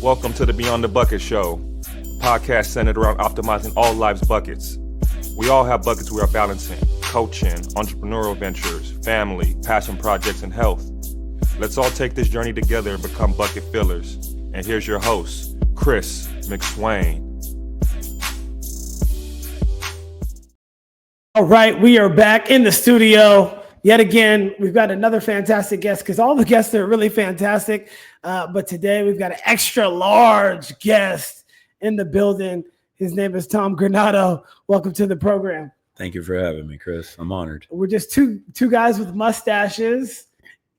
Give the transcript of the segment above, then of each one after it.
Welcome to the Beyond the Bucket Show, a podcast centered around optimizing all life's buckets. We all have buckets we are balancing: coaching, entrepreneurial ventures, family, passion projects, and health. Let's all take this journey together and become bucket fillers. And here's your host, Chris McSwain. All right, we are back in the studio. Yet again, we've got another fantastic guest because all the guests are really fantastic. But today we've got an extra large guest in the building. His name is Tom Granado. Welcome to the program. Thank you for having me, Chris. I'm honored. We're just two guys with mustaches,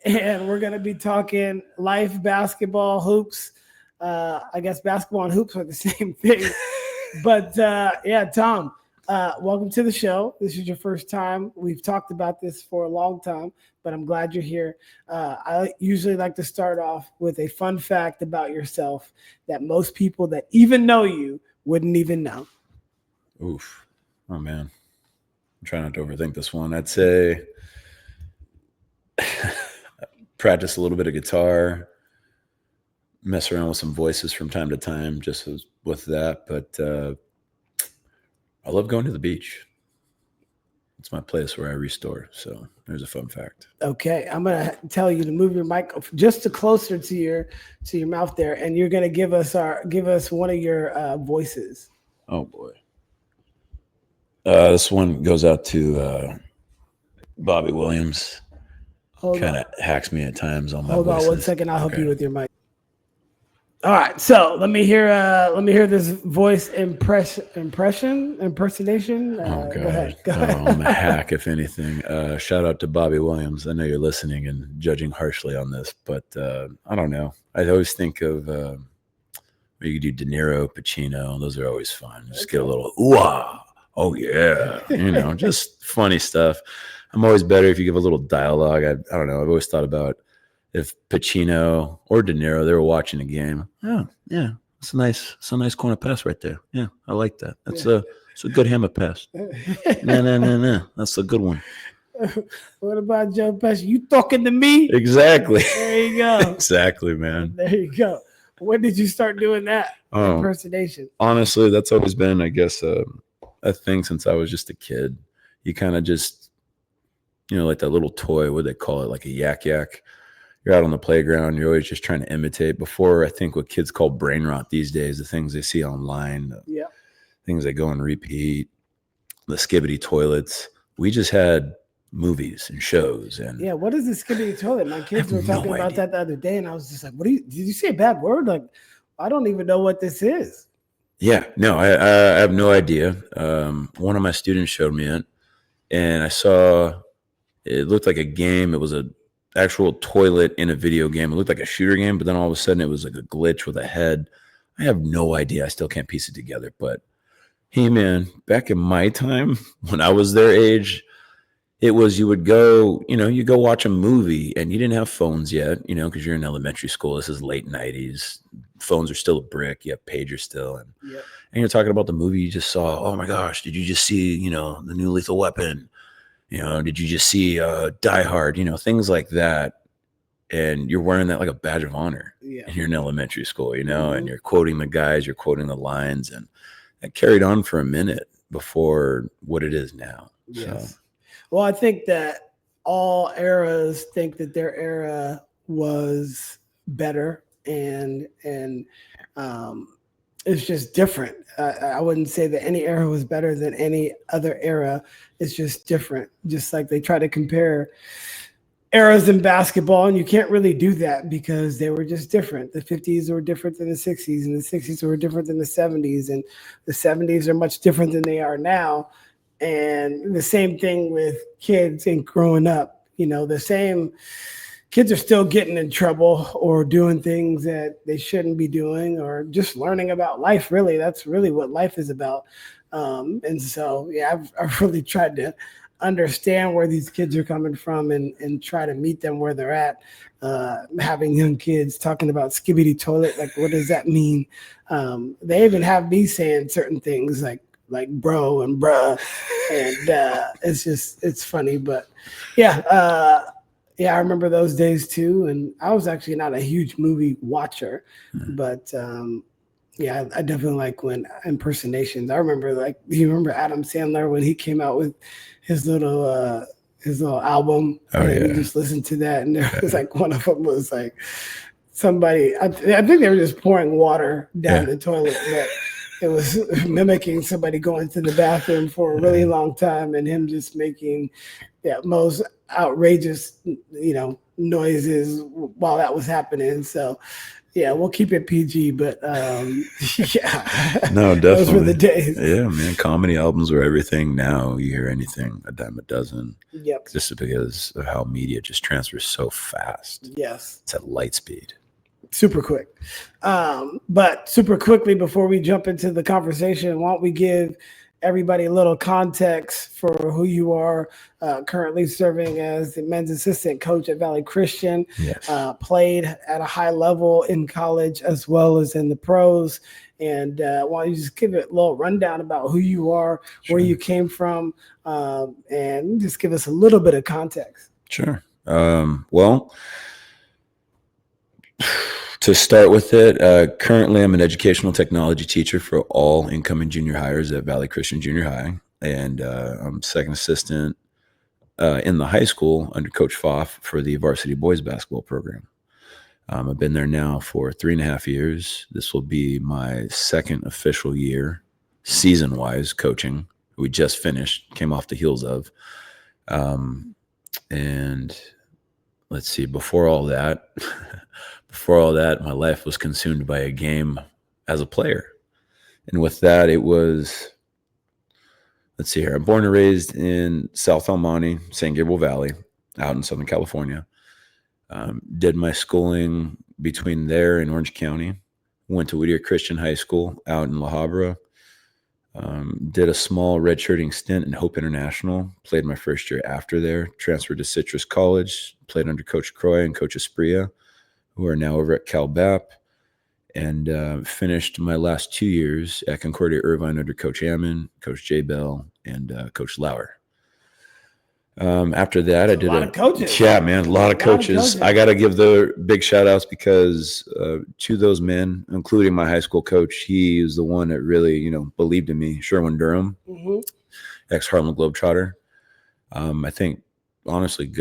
and we're going to be talking life, basketball, hoops. I guess basketball and hoops are the same thing. But Tom. Welcome to the show. This is your first time. We've talked about this for a long time, but I'm glad you're here. I usually like to start off with a fun fact about yourself that most people that even know you wouldn't even know. Oof. Oh, man. I'm trying not to overthink this one. I'd say practice a little bit of guitar, mess around with some voices from time to time, just with that. But I love going to the beach. It's my place where I restore. So there's a fun fact. Okay. I'm going to tell you to move your mic just closer to your mouth there. And you're going to give us one of your voices. Oh boy. This one goes out to Bobby Williams. Kind of hacks me at times on my voices. Hold on 1 second. I'll help you with your mic. All right, so let me hear this voice impersonation. Oh God, Go ahead. I'm a hack if anything. Shout out to Bobby Williams. I know you're listening and judging harshly on this, but I don't know. I always think of you could do De Niro, Pacino. Those are always fun. Just get a little ooh-ah. Oh yeah, just funny stuff. I'm always better if you give a little dialogue. I don't know. I've always thought about if Pacino or De Niro, they were watching a game. Oh, yeah, it's a nice corner pass right there. Yeah, I like that. It's a good hammer pass. No, that's a good one. What about Joe Pesci? You talking to me? Exactly. There you go. Exactly, man. There you go. When did you start doing that impersonation? Honestly, that's always been, I guess, a thing since I was just a kid. You kind of just, like that little toy, what do they call it, like a yak. You're out on the playground. You're always just trying to imitate. Before, I think what kids call brain rot these days, the things they see online, things that go and repeat, the skibbity toilets. We just had movies and shows. And what is the skibbity toilet? My kids were talking about that the other day, and I was just like, did you say a bad word? Like, I don't even know what this is. Yeah, no, I have no idea. One of my students showed me it, and I saw it looked like a game. It was a actual toilet in a video game. It looked like a shooter game, but then all of a sudden it was like a glitch with a head. I have no idea. I still can't piece it together. But hey, man, back in my time when I was their age, it was you would go, you go watch a movie and you didn't have phones yet, because you're in elementary school. This is late 90s. Phones are still a brick. You have pagers still. And you're talking about the movie you just saw. Oh, my gosh, did you just see, the new Lethal Weapon? Did you just see Die Hard? Things like that. And you're wearing that like a badge of honor. And you're in elementary school, and you're quoting the guys, you're quoting the lines. And that carried on for a minute before what it is now. Yes. So. Well, I think that all eras think that their era was better and it's just different. I wouldn't say that any era was better than any other era. It's just different. Just like they try to compare eras in basketball, and you can't really do that because they were just different. The 50s were different than the 60s, and the 60s were different than the 70s, and the 70s are much different than they are now. And the same thing with kids and growing up. The same kids are still getting in trouble or doing things that they shouldn't be doing, or just learning about life. Really, that's really what life is about. And so, I've really tried to understand where these kids are coming from and try to meet them where they're at. Having young kids talking about skibbity toilet, like, what does that mean? They even have me saying certain things like bro and bruh, and it's funny. But Yeah, I remember those days too. And I was actually not a huge movie watcher, but yeah, I definitely like when impersonations. I remember, like, do you remember Adam Sandler when he came out with his little album? Oh, and yeah. you just listened to that, and there was like one of them was like somebody. I think they were just pouring water down the toilet, but it was mimicking somebody going to the bathroom for a really long time, and him just making most outrageous, noises while that was happening. So. Yeah, we'll keep it PG, but yeah. No, definitely. Those were the days. Yeah, man. Comedy albums were everything. Now you hear anything, a dime a dozen. Yep. Just because of how media just transfers so fast. Yes. It's at light speed. Super quick. But super quickly, before we jump into the conversation, why don't we give everybody a little context for who you are, currently serving as the men's assistant coach at Valley Christian. Yes. Played at a high level in college as well as in the pros. And why don't you just give it a little rundown about who you are, where you came from, and just give us a little bit of context. Sure. Well, to start with it, currently I'm an educational technology teacher for all incoming junior hires at Valley Christian Junior High. And I'm second assistant in the high school under Coach Pfaff for the varsity boys basketball program. I've been there now for 3.5 years. This will be my second official year, season-wise, coaching. We just finished, came off the heels of. And let's see, before all that, my life was consumed by a game as a player. And with that, it was, let's see here, I'm born and raised in South El Monte, San Gabriel Valley, out in Southern California. Did my schooling between there and Orange County. Went to Whittier Christian High School out in La Habra. Did a small redshirting stint in Hope International. Played my first year after there. Transferred to Citrus College. Played under Coach Croy and Coach Espria, who are now over at Cal Bap. And finished my last 2 years at Concordia Irvine under Coach Ammon, Coach J. Bell, and Coach Lauer. After that, I did a lot of coaches. Yeah, man, a lot of coaches. I got to give the big shout outs because to those men, including my high school coach, he was the one that really, believed in me. Sherwin Durham, ex Harlem Globetrotter. I think, honestly,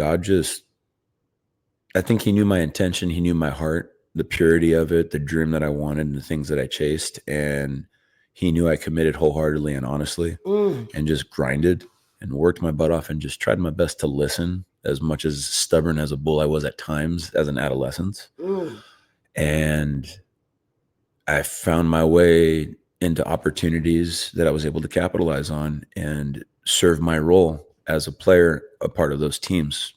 I think he knew my intention. He knew my heart, the purity of it, the dream that I wanted, and the things that I chased. And he knew I committed wholeheartedly and honestly and just grinded and worked my butt off and just tried my best to listen, as much as stubborn as a bull I was at times as an adolescent. And I found my way into opportunities that I was able to capitalize on and serve my role as a player, a part of those teams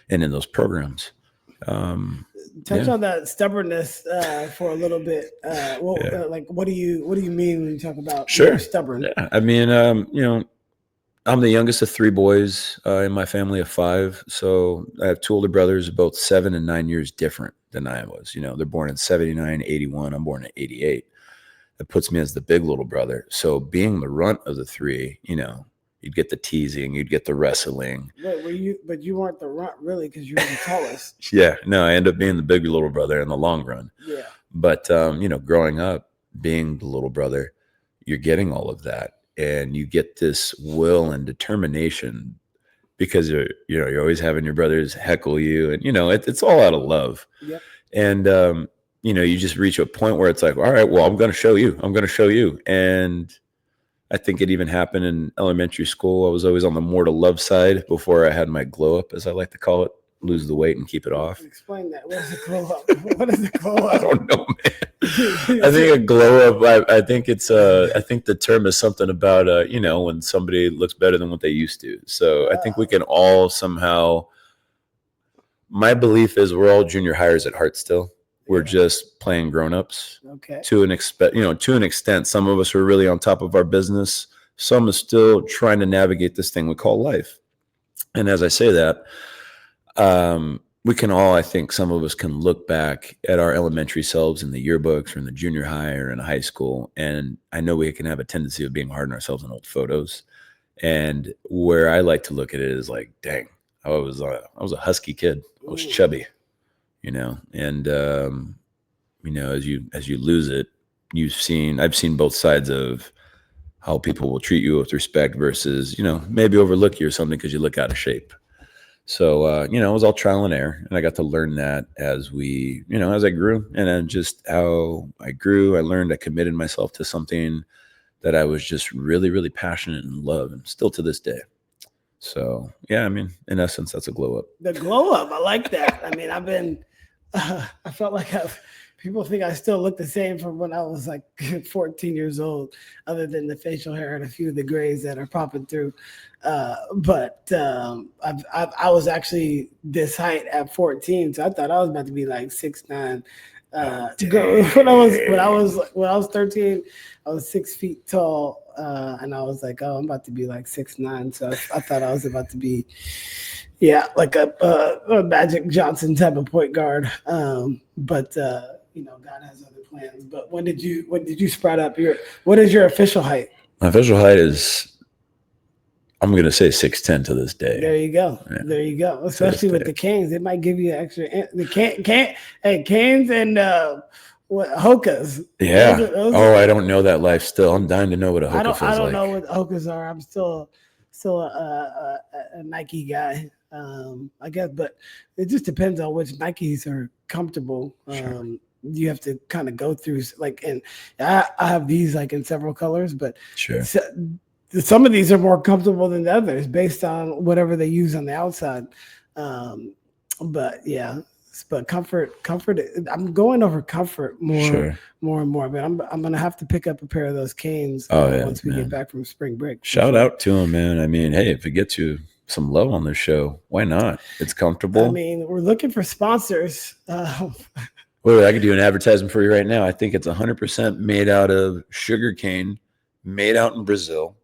and in those programs. Touch on that stubbornness for a little bit. Like, what do you mean when you talk about stubborn? Yeah. I mean, I'm the youngest of 3 boys in my family of 5. So I have 2 older brothers, both 7 and 9 years different than I was. They're born in 79, 81. I'm born in 88. That puts me as the big little brother. So being the runt of the 3, you'd get the teasing, you'd get the wrestling. But you weren't the runt really because you were the tallest. Yeah, no, I end up being the big little brother in the long run. Yeah. But, growing up, being the little brother, you're getting all of that. And you get this will and determination because you're always having your brothers heckle you. And, it's all out of love. Yep. And, you just reach a point where it's like, all right, well, I'm going to show you. And I think it even happened in elementary school. I was always on the more to love side before I had my glow up, as I like to call it, lose the weight and keep it off. Explain that. What is a glow up? What is a glow up? I don't know, man. I think a glow up, I think it's, I think the term is something about, when somebody looks better than what they used to. So I think we can all somehow, my belief is we're all junior hires at heart still. We're just playing grown-ups. Okay. To an extent, some of us are really on top of our business. Some are still trying to navigate this thing we call life. And as I say that, we can all, I think some of us can look back at our elementary selves in the yearbooks or in the junior high or in high school. And I know we can have a tendency of being hard on ourselves in old photos. And where I like to look at it is like, dang, I was a husky kid. I was chubby, and as you lose it, I've seen both sides of how people will treat you with respect versus, maybe overlook you or something because you look out of shape. So, it was all trial and error, and I got to learn that as I grew, and then just how I grew, I learned, I committed myself to something that I was just really, really passionate and love, and still to this day. So, yeah, I mean, in essence, that's a glow up. The glow up, I like that. I mean, I felt like people think I still look the same from when I was like 14 years old, other than the facial hair and a few of the grays that are popping through. But I was actually this height at 14, so I thought I was about to be like 6'9". When I was 13, I was 6 feet tall, and I was like, oh, I'm about to be like 6'9". So I thought I was about to be, like a Magic Johnson type of point guard. But God has other plans. But when did you sprout up? What is your official height? My official height is, I'm going to say 6'10" to this day. There you go. Yeah. There you go. Especially with the canes, it might give you extra. Canes and Hokas. Yeah. I don't know that life still. I'm dying to know what a Hoka feels like. I don't know what Hokas are. I'm still a Nike guy, I guess. But it just depends on which Nikes are comfortable. Sure. You have to kind of go through and I have these like in several colors, but sure. Some of these are more comfortable than the others based on whatever they use on the outside. But comfort. I'm going over comfort more and more. But I'm gonna have to pick up a pair of those canes once we get back from spring break. Shout out to them, man. I mean, hey, if it gets you some love on this show, why not? It's comfortable. I mean, we're looking for sponsors. Wait, I could do an advertisement for you right now. I think it's 100% made out of sugar cane, made out in Brazil.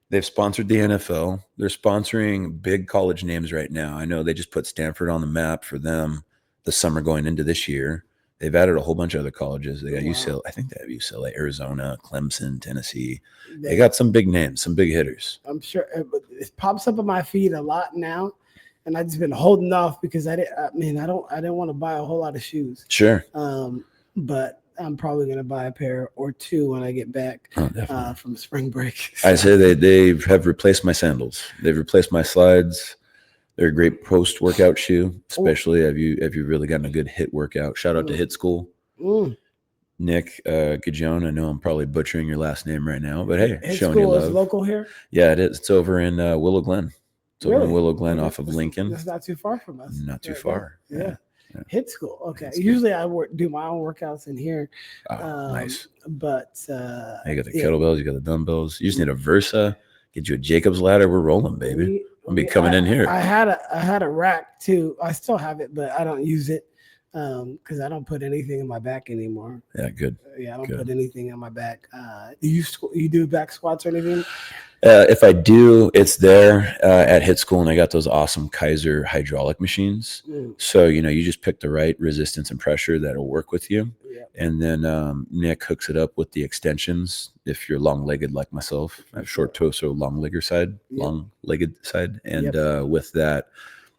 They've sponsored the NFL. They're sponsoring big college names right now. I know they just put Stanford on the map for them the summer going into this year. They've added a whole bunch of other colleges. They got UCLA. I think they have UCLA, Arizona, Clemson, Tennessee. They got some big names, some big hitters. I'm sure it pops up on my feed a lot now, and I've just been holding off because I didn't want to buy a whole lot of shoes. Sure. But I'm probably going to buy a pair or two when I get back from spring break. I say they have replaced my sandals. They've replaced my slides. They're a great post-workout shoe, especially if you really gotten a good HIIT workout. Shout out to HIIT School. Nick Gajon. I know I'm probably butchering your last name right now, but hey, HIIT showing School you love. Is local here? Yeah, it is. It's over in Willow Glen. It's over in Willow Glen off of Lincoln. That's not too far from us. Not too far. Yeah. HIIT School. Okay. Usually I do my own workouts in here. Nice. But you got the kettlebells, you got the dumbbells. You just need a Versa. Get you a Jacob's ladder. We're rolling, baby. I'll be coming in here. I had a rack too. I still have it, but I don't use it because I don't put anything in my back anymore. Yeah, good. I don't put anything on my back. Do you do back squats or anything? If I do, it's there at HIIT School, and I got those awesome Kaiser hydraulic machines. So, you just pick the right resistance and pressure that'll work with you. And then Nick hooks it up with the extensions. If you're long-legged like myself, I have short torso, long-legged side. And with that,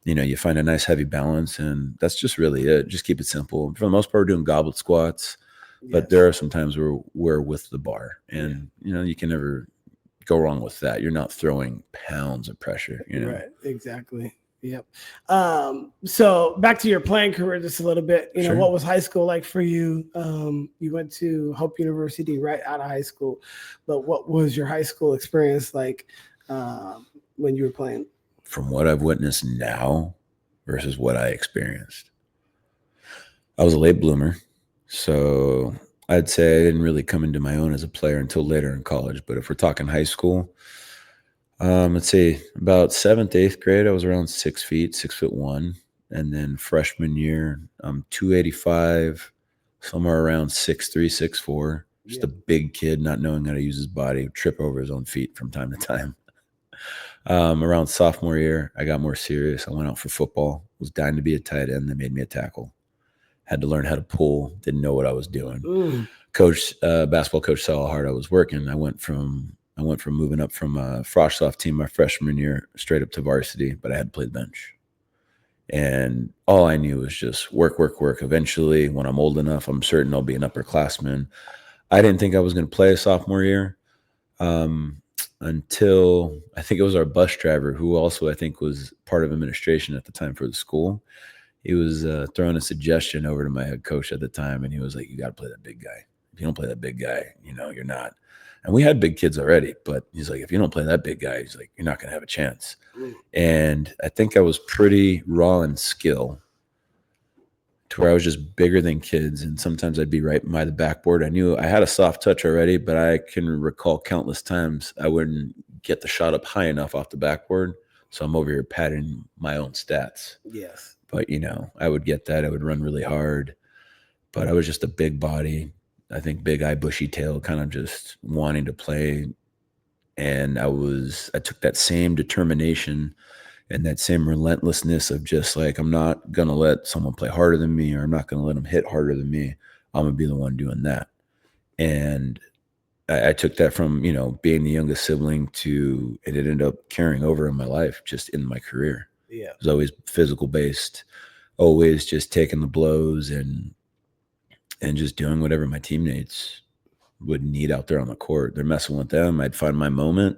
you find a nice heavy balance, and that's just really it. Just keep it simple. For the most part, we're doing goblet squats, but there are some times where we're with the bar, and you can never go wrong with that. You're not throwing pounds of pressure, Right, exactly. Yep. So back to your playing career just a little bit. Sure. What was high school like for you? You went to Hope University right out of high school, but what was your high school experience like when you were playing? From what I've witnessed now versus what I experienced, I was a late bloomer, so I'd say I didn't really come into my own as a player until later in college. But if we're talking high school, let's say about 7th, 8th grade, I was around 6 feet, 6'1", and then freshman year, I'm 285, somewhere around 6'3", 6'4", just a big kid, not knowing how to use his body, trip over his own feet from time to time. Around sophomore year, I got more serious. I went out for football, was dying to be a tight end. They made me a tackle. Had to learn how to pull, didn't know what I was doing. Basketball coach saw how hard I was working. I went from I went from moving up from a Frosh-Soft team my freshman year straight up to varsity, but I had to play the bench. And all I knew was just work, work, work. Eventually, when I'm old enough, I'm certain I'll be an upperclassman. I didn't think I was going to play a sophomore year until I think it was our bus driver, who also I think was part of administration at the time for the school. He was throwing a suggestion over to my head coach at the time, and he was like, "You got to play that big guy. If you don't play that big guy, you're not." And we had big kids already, but he's like, "If you don't play that big guy, he's like, you're not going to have a chance." And I think I was pretty raw in skill to where I was just bigger than kids. And sometimes I'd be right by the backboard. I knew I had a soft touch already, but I can recall countless times I wouldn't get the shot up high enough off the backboard. So I'm over here padding my own stats. Yes. But, I would get that. I would run really hard. But I was just a big body. I think big eye, bushy tail, kind of just wanting to play. And I took that same determination and that same relentlessness of just like, I'm not going to let someone play harder than me, or I'm not going to let them hit harder than me. I'm going to be the one doing that. And I took that from, being the youngest sibling to, it ended up carrying over in my life, just in my career. Yeah. It was always physical based, always just taking the blows and just doing whatever my teammates would need out there on the court. They're messing with them. I'd find my moment.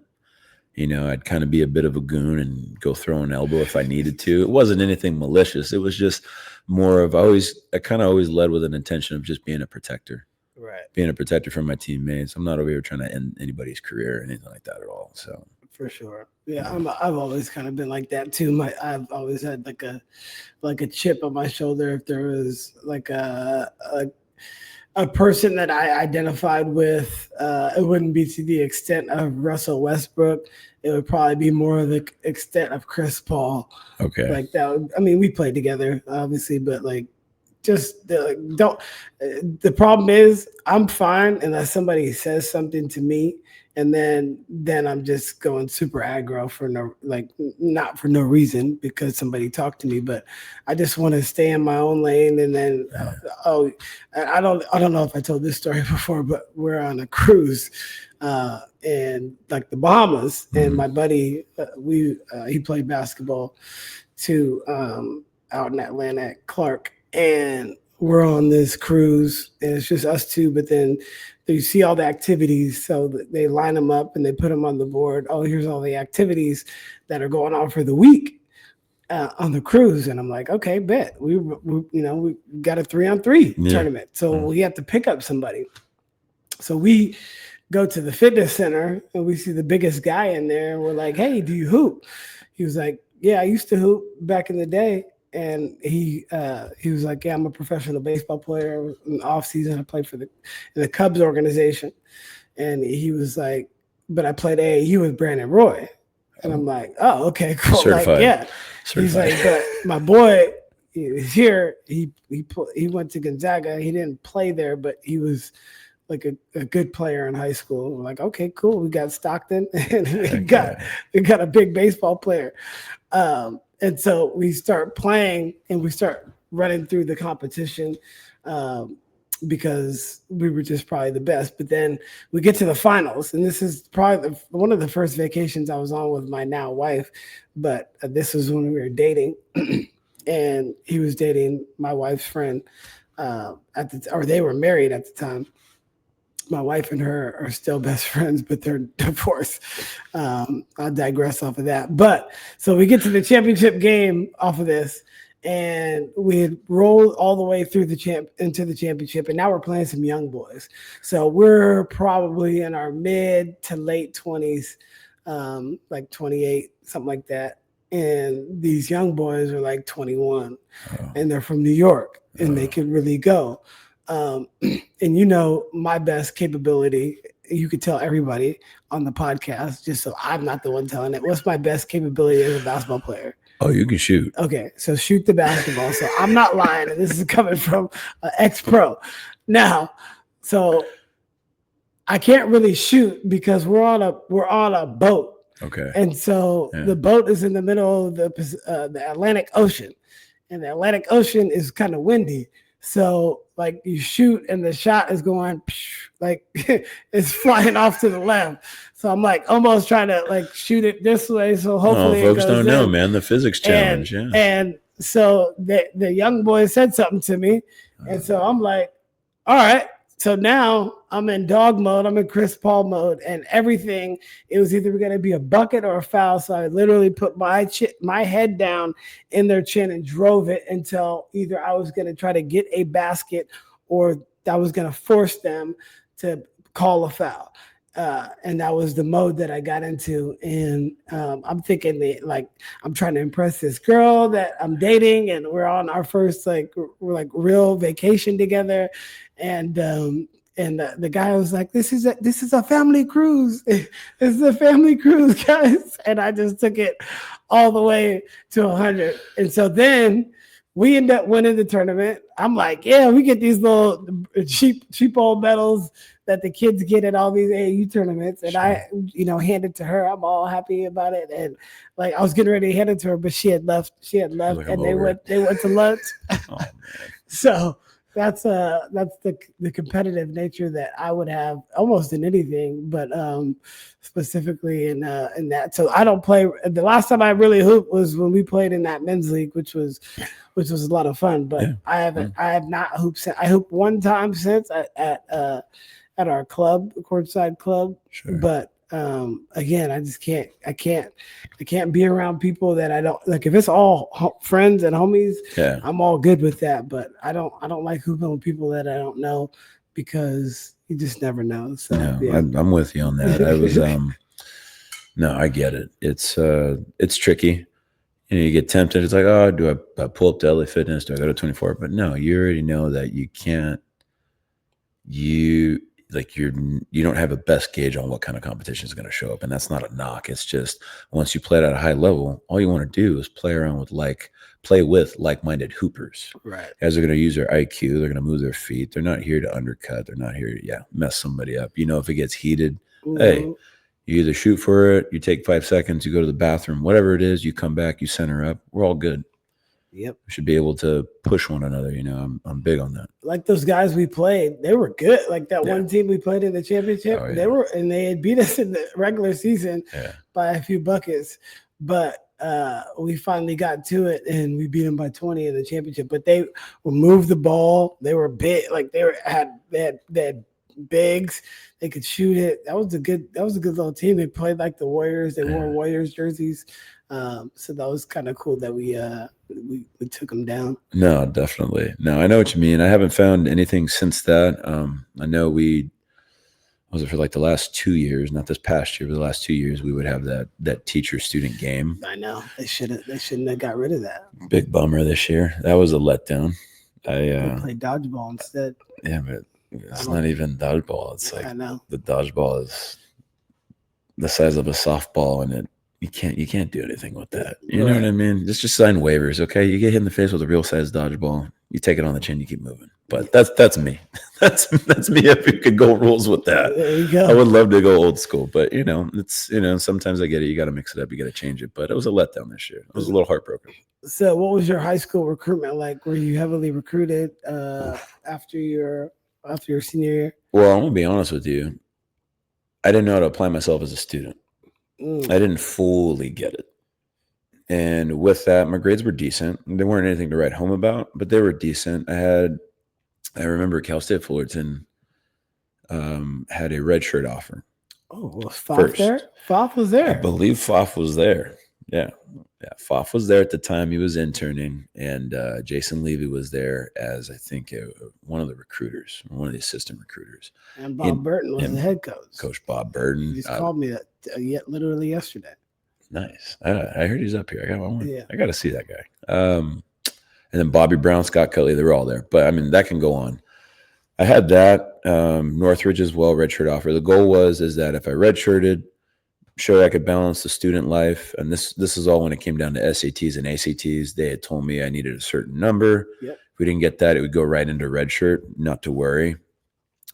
I'd kind of be a bit of a goon and go throw an elbow if I needed to. It wasn't anything malicious. It was just more of, I kind of always led with an intention of just being a protector. Right. Being a protector for my teammates. I'm not over here trying to end anybody's career or anything like that at all. So for sure. Yeah. I've always kind of been like that too. I've always had like a chip on my shoulder. If there was like a person that I identified with, it wouldn't be to the extent of Russell Westbrook. It would probably be more of the extent of Chris Paul. Okay. Like that. We played together, obviously, but like, just don't. The problem is, I'm fine unless somebody says something to me, and then I'm just going super aggro for not for no reason, because somebody talked to me. But I just want to stay in my own lane. And then I don't know if I told this story before, but we're on a cruise in like the Bahamas, and my buddy he played basketball too out in Atlanta at Clark. And we're on this cruise, and it's just us two. But then you see all the activities, so they line them up and they put them on the board. Oh, here's all the activities that are going on for the week on the cruise. And I'm like, okay, bet we got a 3-on-3 tournament, so we have to pick up somebody. So we go to the fitness center and we see the biggest guy in there, and we're like, hey, do you hoop? He was like, yeah, I used to hoop back in the day. And he was like, yeah, I'm a professional baseball player. In the off season, I played for the Cubs organization. And he was like, but I played AAU with Brandon Roy. And I'm like, oh, okay, cool. Certified. Like, yeah. Certified. He's like, but my boy is here. He went to Gonzaga. He didn't play there, but he was like a good player in high school. We're like, okay, cool. We got Stockton, and we got a big baseball player. And so we start playing and we start running through the competition because we were just probably the best. But then we get to the finals, and this is probably one of the first vacations I was on with my now wife. But this was when we were dating, and he was dating my wife's friend or they were married at the time. My wife and her are still best friends, but they're divorced. I'll digress off of that. But so we get to the championship game off of this, and we had rolled all the way through into the championship, and now we're playing some young boys. So we're probably in our mid to late 20s, like 28, something like that. And these young boys are like 21, and they're from New York, and they can really go. And my best capability, you could tell everybody on the podcast, just so I'm not the one telling it. What's my best capability as a basketball player? Oh, you can shoot. Okay, so shoot the basketball. So I'm not lying, and this is coming from an ex-pro. Now, so I can't really shoot because we're on a boat. Okay. And so the boat is in the middle of the Atlantic Ocean, and the Atlantic Ocean is kind of windy. So like you shoot and the shot is going like it's flying off to the left. So I'm like almost trying to like shoot it this way. So hopefully folks it goes don't know, in. man. The physics challenge. And so the young boy said something to me. And so I'm like, all right. So now I'm in dog mode. I'm in Chris Paul mode, and everything. It was either going to be a bucket or a foul. So I literally put my head down in their chin and drove it until either I was going to try to get a basket or I was going to force them to call a foul. And that was the mode that I got into. And I'm thinking that like I'm trying to impress this girl that I'm dating, and we're on our first we're real vacation together. And the guy was like, this is a family cruise. This is a family cruise, guys. And I just took it all the way to 100. And so then we end up winning the tournament. I'm like, yeah, we get these little cheap old medals that the kids get at all these AAU tournaments. And I, hand it to her. I'm all happy about it. And like, I was getting ready to hand it to her, but she had left Like, and they went to lunch. Oh, man. So that's the competitive nature that I would have almost in anything, but specifically in that. So I don't play. The last time I really hooped was when we played in that men's league, which was a lot of fun. But I have not hooped since. I hooped one time since at our club, courtside club. Sure. But again, I can't be around people that I don't like. If it's all friends and homies, I'm all good with that. But I don't like hooping with people that I don't know, because you just never know. So I'm with you on that. I was no, I get it. It's tricky. You get tempted. It's like, oh, do I pull up to LA Fitness? Do I go to 24? But no, you already know that you can't. You don't have a best gauge on what kind of competition is going to show up. And that's not a knock. It's just once you play it at a high level, all you want to do is play with like-minded hoopers. Right. Guys are going to use their IQ. They're going to move their feet. They're not here to undercut. They're not here to mess somebody up. If it gets heated, hey, you either shoot for it, you take 5 seconds, you go to the bathroom, whatever it is, you come back, you center up. We're all good. Yep. We should be able to push one another. I'm big on that. Like those guys we played, they were good. Like that one team we played in the championship, they had beat us in the regular season by a few buckets. But we finally got to it and we beat them by 20 in the championship. But they moved the ball. They were big. Like they had bigs. They could shoot it. That was a good little team. They played like the Warriors. They wore Warriors jerseys. So that was kind of cool that we took them down. No, definitely. No, I know what you mean. I haven't found anything since that. I know for like the last 2 years, not this past year, but the last 2 years, we would have that teacher-student game. I know. They shouldn't have got rid of that. Big bummer this year. That was a letdown. They played dodgeball instead. Yeah, but it's not even dodgeball. It's like, I know, the dodgeball is the size of a softball, and you can't do anything with that. You know what I mean? Just sign waivers, okay? You get hit in the face with a real size dodgeball, you take it on the chin, you keep moving. But that's me. That's me. If you could go rules with that, there you go. I would love to go old school, but it's sometimes I get it. You got to mix it up. You got to change it. But it was a letdown this year. I was a little heartbroken. So, what was your high school recruitment like? Were you heavily recruited after your senior year? Well, I'm gonna be honest with you. I didn't know how to apply myself as a student. I didn't fully get it. And with that, my grades were decent. They weren't anything to write home about, but they were decent. I remember Cal State Fullerton had a redshirt offer. Oh, was Foff there? Foff was there. I believe Foff was there. Yeah. Foff was there at the time. He was interning, and Jason Levy was there as, I think, one of the recruiters, one of the assistant recruiters. And Bob Burton was the head coach. Coach Bob Burton. He just called me literally yesterday. Nice. I heard he's up here. I got to see that guy. And then Bobby Brown, Scott Cutley, they were all there. But, I mean, that can go on. I had that. Northridge as well, redshirt offer. The goal is that if I redshirted, sure I could balance the student life. And this is all when it came down to SATs and ACTs. They had told me I needed a certain number. Yep. If we didn't get that, it would go right into redshirt, not to worry.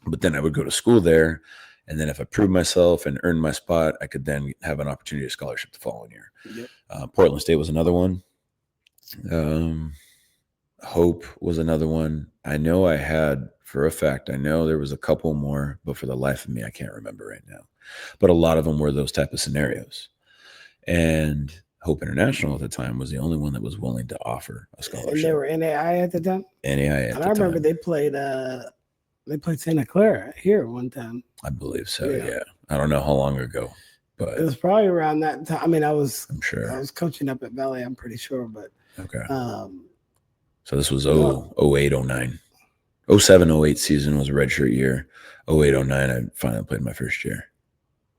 But then I would go to school there. And then if I proved myself and earned my spot, I could then have an opportunity to scholarship the following year. Yep. Portland State was another one. Hope was another one. I know I had, for a fact, I know there was a couple more, but for the life of me, I can't remember right now. But a lot of them were those type of scenarios. And Hope International at the time was the only one that was willing to offer a scholarship. And they were NAI at the time? NAI at the time. And I remember they played Santa Clara here one time. I believe so, yeah. I don't know how long ago, but it was probably around that time. I mean, I'm sure. I was coaching up at Valley, I'm pretty sure, but okay. So this was 08, 09. 07, 08 season was a redshirt year. 08, 09, I finally played my first year.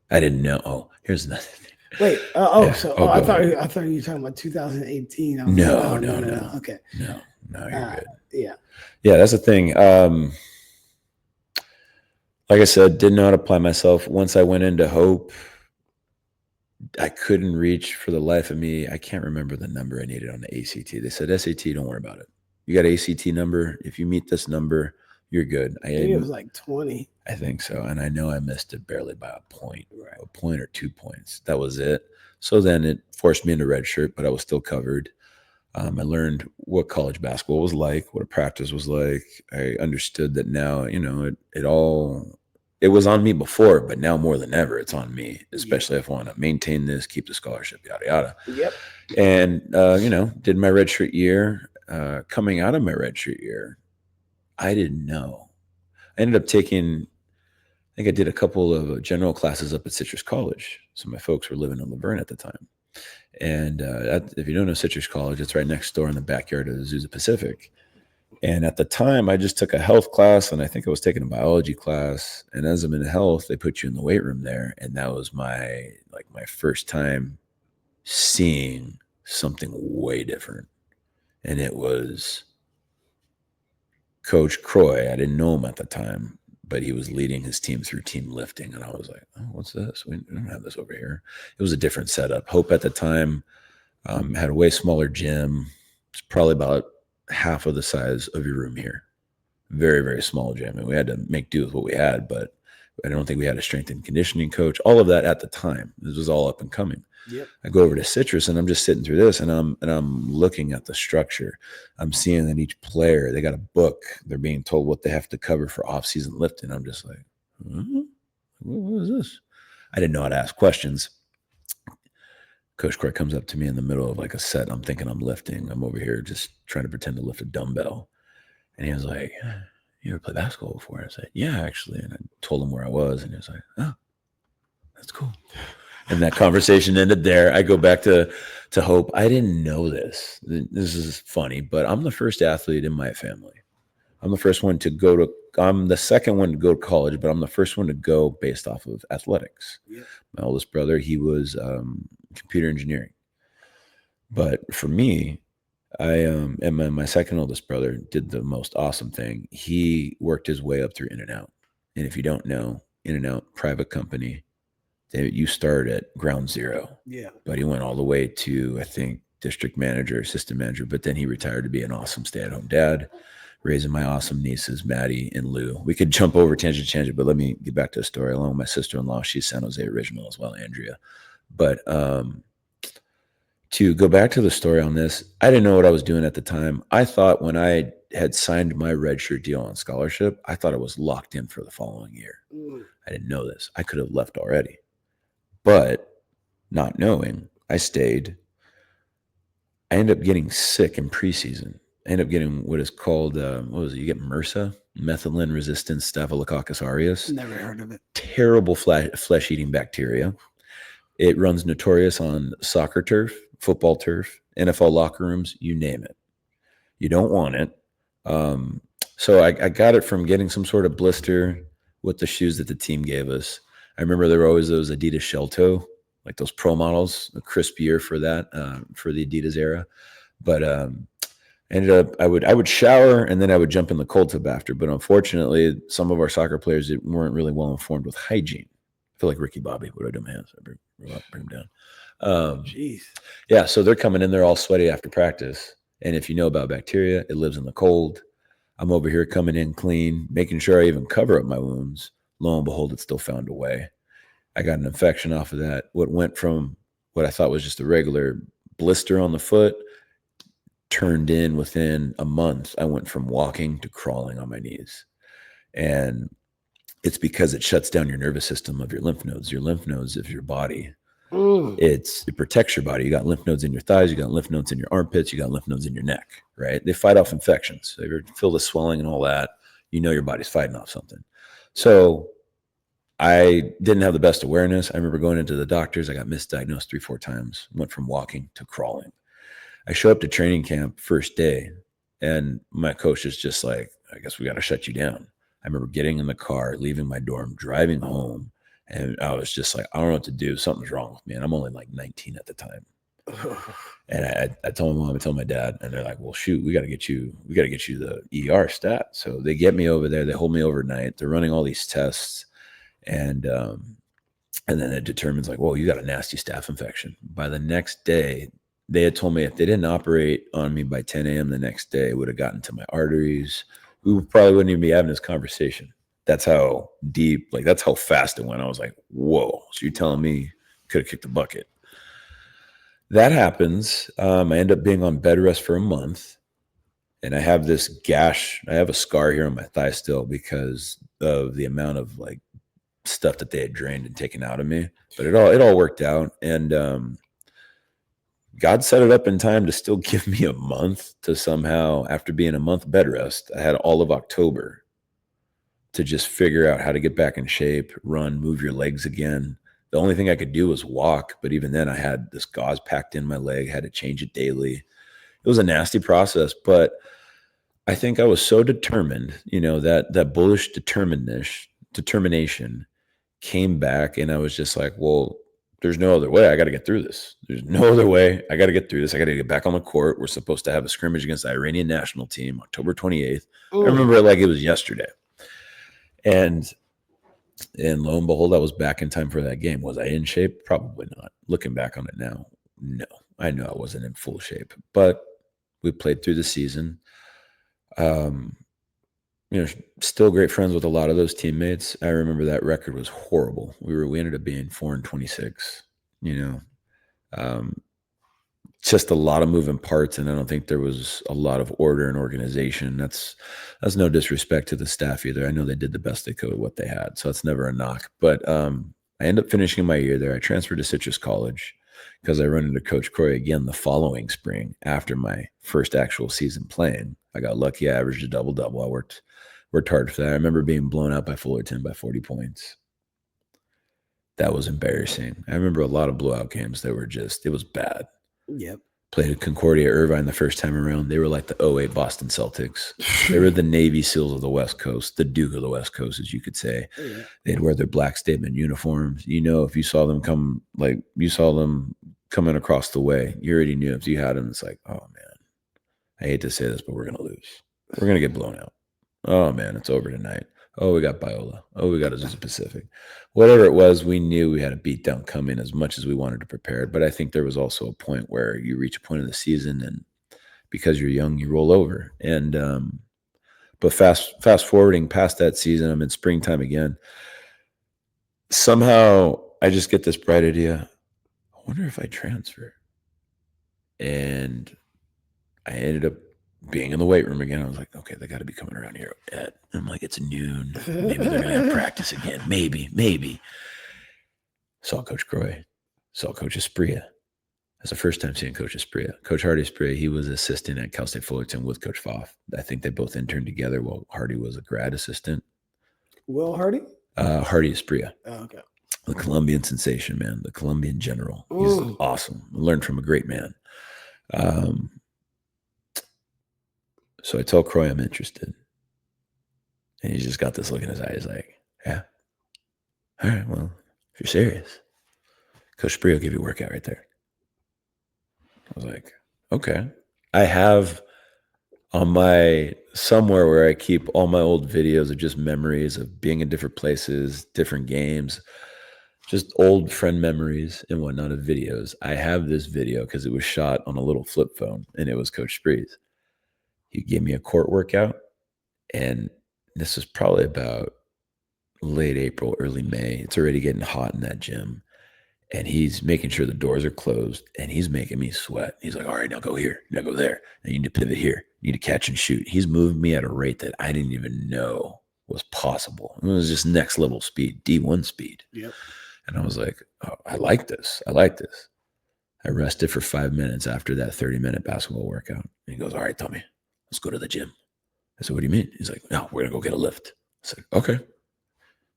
I didn't know. Oh, here's another thing. Wait. I thought you were talking about 2018. No. Okay. No, you're good. Yeah. Yeah, that's the thing. Like I said, didn't know how to apply myself. Once I went into Hope, I couldn't reach for the life of me. I can't remember the number I needed on the ACT. They said, SAT, don't worry about it. You got an ACT number. If you meet this number, you're good. I think it was like 20. I think so. And I know I missed it barely by a point, right. a point or 2 points. That was it. So then it forced me into redshirt, but I was still covered. I learned what college basketball was like, what a practice was like. I understood that now, it was on me before, but now more than ever, it's on me, especially if I want to maintain this, keep the scholarship, yada, yada. Yep. And, did my redshirt year. Coming out of my redshirt year, I didn't know. I ended up taking, I think I did a couple of general classes up at Citrus College. So my folks were living in Laverne at the time. And if you don't know Citrus College, it's right next door in the backyard of the Azusa Pacific. And at the time, I just took a health class, and I think I was taking a biology class. And as I'm in health, they put you in the weight room there. And that was my first time seeing something way different. And it was Coach Croy. I didn't know him at the time, but he was leading his team through team lifting. And I was like, oh, what's this? We don't have this over here. It was a different setup. Hope at the time had a way smaller gym. It's probably about half of the size of your room here. Very, very small gym. And we had to make do with what we had, but I don't think we had a strength and conditioning coach. All of that at the time. This was all up and coming. Yep. I go over to Citrus and I'm just sitting through this and I'm looking at the structure. I'm seeing that each player, they got a book. They're being told what they have to cover for off-season lifting. I'm just like, what is this? I didn't know how to ask questions. Coach Croy comes up to me in the middle of like a set. I'm thinking I'm lifting. I'm over here just trying to pretend to lift a dumbbell. And he was like, you ever play basketball before? I said, yeah, actually. And I told him where I was. And he was like, oh, that's cool. And that conversation ended there. I go back to Hope. I didn't know this. This is funny, but I'm the first athlete in my family. I'm the first one to go to, I'm the second one to go to college, but I'm the first one to go based off of athletics. Yeah. My oldest brother, he was computer engineering. But for me, and my second oldest brother did the most awesome thing. He worked his way up through In-N-Out. And if you don't know, In-N-Out, private company, you start at ground zero. Yeah. But he went all the way to, I think, district manager, assistant manager. But then he retired to be an awesome stay-at-home dad, raising my awesome nieces, Maddie and Lou. We could jump over tangent, but let me get back to the story. Along with my sister-in-law, she's San Jose original as well, Andrea. But to go back to the story on this, I didn't know what I was doing at the time. I thought when I had signed my redshirt deal on scholarship, I thought I was locked in for the following year. I didn't know this. I could have left already. But not knowing, I stayed. I ended up getting sick in preseason. I ended up getting what is called, you get MRSA, methicillin-resistant Staphylococcus aureus. Never heard of it. Terrible flesh-eating bacteria. It runs notorious on soccer turf, football turf, NFL locker rooms, you name it. You don't want it. So I got it from getting some sort of blister with the shoes that the team gave us. I remember there were always those Adidas shell toe, like those pro models, a crisp year for that, for the Adidas era. But ended up, I would shower and then I would jump in the cold tub after. But unfortunately, some of our soccer players weren't really well informed with hygiene. I feel like Ricky Bobby. What do I do, man? So I bring him down. Jeez. Yeah, so they're coming in, they're all sweaty after practice. And if you know about bacteria, it lives in the cold. I'm over here coming in clean, making sure I even cover up my wounds. Lo and behold, it still found a way. I got an infection off of that. What went from what I thought was just a regular blister on the foot turned in within a month. I went from walking to crawling on my knees. And it's because it shuts down your nervous system of your lymph nodes. Your lymph nodes of your body. It protects your body. You got lymph nodes in your thighs. You got lymph nodes in your armpits. You got lymph nodes in your neck, right? They fight off infections. So if you feel the swelling and all that, you know your body's fighting off something. So I didn't have the best awareness. I remember going into the doctors. I got misdiagnosed 3-4 times. Went from walking to crawling. I show up to training camp first day, and my coach is just like, I guess we got to shut you down. I remember getting in the car, leaving my dorm, driving home, and I was just like, I don't know what to do. Something's wrong with me. And I'm only like 19 at the time. And I told my mom, I told my dad, and they're like, well, shoot, we got to get you the ER stat. So they get me over there. They hold me overnight. They're running all these tests. And then it determines like, well, you got a nasty staph infection. By the next day, they had told me if they didn't operate on me by 10 a.m. the next day, it would have gotten to my arteries. We probably wouldn't even be having this conversation. That's how deep, like that's how fast it went. I was like, whoa. So you're telling me you could have kicked the bucket. That happens. I end up being on bed rest for a month. And I have this gash. I have a scar here on my thigh still because of the amount of like stuff that they had drained and taken out of me. But it all worked out. And God set it up in time to still give me a month to somehow, after being a month bed rest, I had all of October to just figure out how to get back in shape, run, move your legs again. The only thing I could do was walk. But even then I had this gauze packed in my leg, had to change it daily. It was a nasty process, but I think I was so determined, that bullish determination came back, and I was just like, well, there's no other way. I got to get through this. There's no other way. I got to get through this. I got to get back on the court. We're supposed to have a scrimmage against the Iranian national team, October 28th. I remember it like it was yesterday. And lo and behold, I was back in time for that game. Was I in shape? Probably not. Looking back on it now, no. I knew I wasn't in full shape, but we played through the season. Still great friends with a lot of those teammates. I remember that record was horrible. We ended up being 4-26, just a lot of moving parts. And I don't think there was a lot of order and organization. That's no disrespect to the staff either. I know they did the best they could with what they had. So it's never a knock, but, I ended up finishing my year there. I transferred to Citrus College because I run into Coach Croy again the following spring after my first actual season playing. I got lucky. I averaged a double-double. I worked hard for that. I remember being blown out by Fullerton by 40 points. That was embarrassing. I remember a lot of blowout games that were it was bad. Yep. Played at Concordia Irvine the first time around. They were like the 2008 Boston Celtics. They were the Navy SEALs of the West Coast, the Duke of the West Coast, as you could say. Yeah. They'd wear their black statement uniforms. If you saw them coming across the way, you already knew if you had them, it's like, oh, man, I hate to say this, but we're going to lose. We're going to get blown out. Oh, man, it's over tonight. Oh, we got Biola. Oh, we got Azusa Pacific. Whatever it was, we knew we had a beatdown coming as much as we wanted to prepare. But I think there was also a point where you reach a point in the season, and because you're young, you roll over. And but fast forwarding past that season, I'm in springtime again. Somehow, I just get this bright idea. I wonder if I transfer. And I ended up being in the weight room again. I was like, okay, they got to be coming around here at, I'm like, it's noon. Maybe they're going to have practice again. Maybe. Saw Coach Croy. Saw Coach Espria. That's the first time seeing Coach Espria. Coach Hardy Espria, he was assistant at Cal State Fullerton with Coach Pfaff. I think they both interned together while Hardy was a grad assistant. Will Hardy? Hardy Espria. Oh, okay. The Colombian sensation, man. The Colombian general. He's awesome. I learned from a great man. So I tell Croy I'm interested. And he's just got this look in his eyes like, yeah. All right, well, if you're serious, Coach Spree will give you a workout right there. I was like, okay. I have on my somewhere where I keep all my old videos of just memories of being in different places, different games, just old friend memories and whatnot of videos. I have this video because it was shot on a little flip phone, and it was Coach Spree's. He gave me a court workout, and this was probably about late April, early May. It's already getting hot in that gym. and he's making sure the doors are closed, and he's making me sweat. He's like, all right, now go here, now go there. Now you need to pivot here. You need to catch and shoot. He's moving me at a rate that I didn't even know was possible. It was just next level speed, D1 speed. Yep. And I was like, oh, I like this. I like this. I rested for 5 minutes after that 30-minute basketball workout. And he goes, all right, Tommy, let's go to the gym. I said, what do you mean? He's like, no, we're going to go get a lift. I said, okay.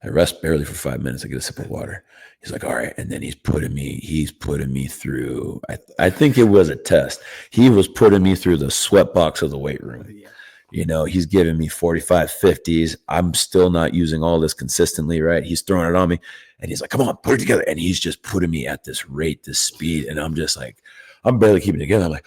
I rest barely for 5 minutes. I get a sip of water. He's like, all right. And then he's putting me through, I think it was a test. He was putting me through the sweat box of the weight room. Yeah. You know, he's giving me 45, 50s. I'm still not using all this consistently, right? He's throwing it on me. And he's like, come on, put it together. And he's just putting me at this rate, this speed. And I'm just like, I'm barely keeping it together. I'm like,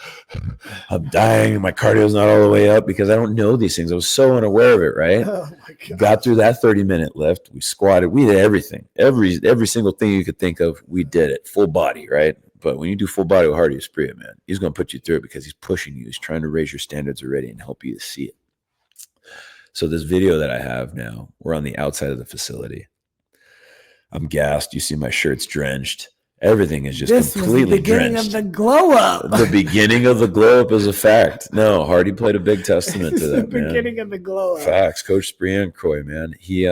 I'm dying. My cardio's not all the way up because I don't know these things. I was so unaware of it, right? Oh my God. Got through that 30-minute lift. We squatted. We did everything. Every single thing you could think of, we did it. Full body, right? But when you do full body with Hardy Esprit, man, he's going to put you through it because he's pushing you. He's trying to raise your standards already and help you to see it. So this video that I have now, we're on the outside of the facility. I'm gassed. You see my shirt's drenched. Everything is just completely drenched. This was the beginning of the glow up. The beginning of the glow up is a fact. No, Hardy played a big testament to that, the man. beginning of the glow up. Facts. Coach Spree and Croy, man. He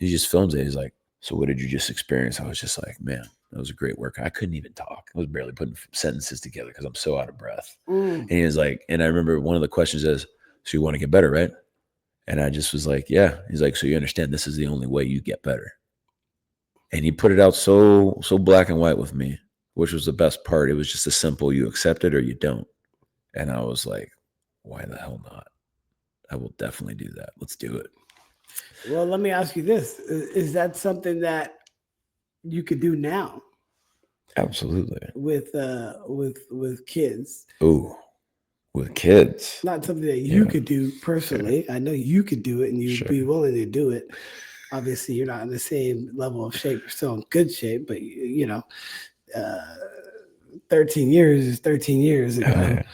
just films it. He's like, so what did you just experience? I was just like, man, that was a great workout. I couldn't even talk. I was barely putting sentences together because I'm so out of breath. And he was like, and I remember one of the questions is, so you want to get better, right? And I just was like, yeah. He's like, so you understand this is the only way you get better. And he put it out so black and white with me, which was the best part. It was just a simple, you accept it or you don't. And I was like, why the hell not? I will definitely do that. Let's do it. Well, let me ask you this. Is that something that you could do now? Absolutely. With kids? Ooh, with kids. Not something that you could do personally. Yeah. I know you could do it and you'd be willing to do it. Obviously, you're not in the same level of shape. You're still in good shape, but 13 years is 13 years ago.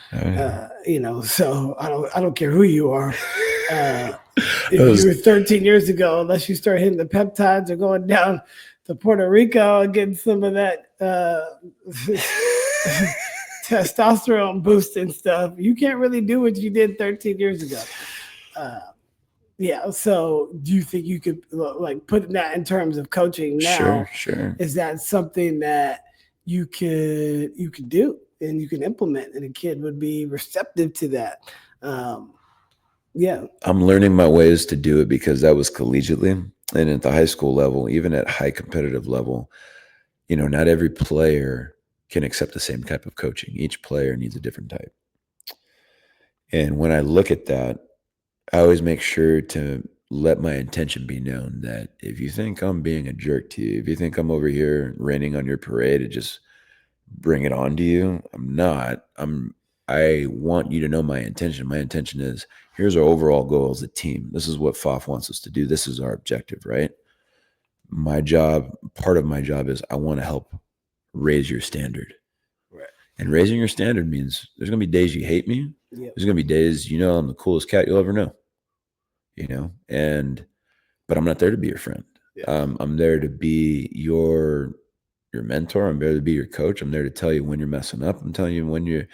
So I don't care who you are. If you were 13 years ago, unless you start hitting the peptides or going down to Puerto Rico and getting some of that testosterone boost and stuff, you can't really do what you did 13 years ago. Yeah. So do you think you could like put that in terms of coaching now? Sure. Is that something that you could do and you can implement and a kid would be receptive to that? Yeah. I'm learning my ways to do it because that was collegiately and at the high school level, even at high competitive level, not every player can accept the same type of coaching. Each player needs a different type. And when I look at that, I always make sure to let my intention be known that if you think I'm being a jerk to you, if you think I'm over here raining on your parade to just bring it on to you, I'm not. I want you to know my intention. My intention is, here's our overall goal as a team. This is what FOF wants us to do. This is our objective, right? My job, part of my job is I want to help raise your standard. Right. And raising your standard means there's going to be days you hate me. Yep. There's going to be days, I'm the coolest cat you'll ever know, but I'm not there to be your friend. Yeah. I'm there to be your mentor. I'm there to be your coach. I'm there to tell you when you're messing up. I'm telling you when you're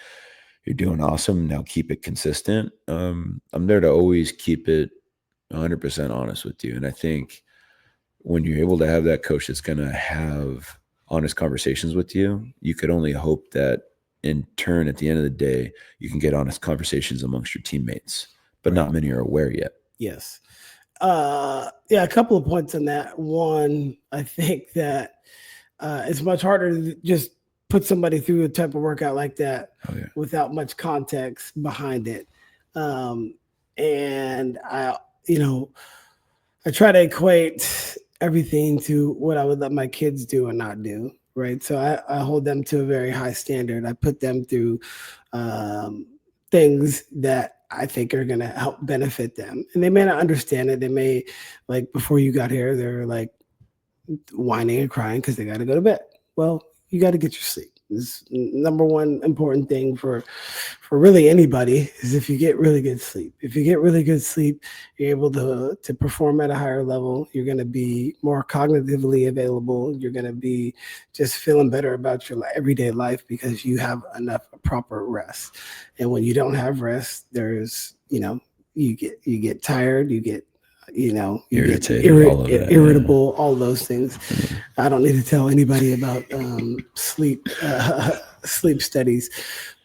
doing awesome. Now keep it consistent. I'm there to always keep it 100% honest with you. And I think when you're able to have that coach that's going to have honest conversations with you, you could only hope that in turn, at the end of the day, you can get honest conversations amongst your teammates, but not many are aware yet. Yes. A couple of points on that. One, I think that it's much harder to just put somebody through a type of workout like that without much context behind it. And I try to equate everything to what I would let my kids do and not do. Right. So I hold them to a very high standard. I put them through things that I think are going to help benefit them. And they may not understand it. They may, like before you got here, they're like whining and crying because they got to go to bed. Well, you got to get your sleep. This number one important thing for really anybody is if you get really good sleep. If you get really good sleep, you're able to perform at a higher level. You're going to be more cognitively available. You're going to be just feeling better about your everyday life because you have enough proper rest. And when you don't have rest, there's, you get tired, you get Irritated, irritable, all those things. I don't need to tell anybody about sleep studies,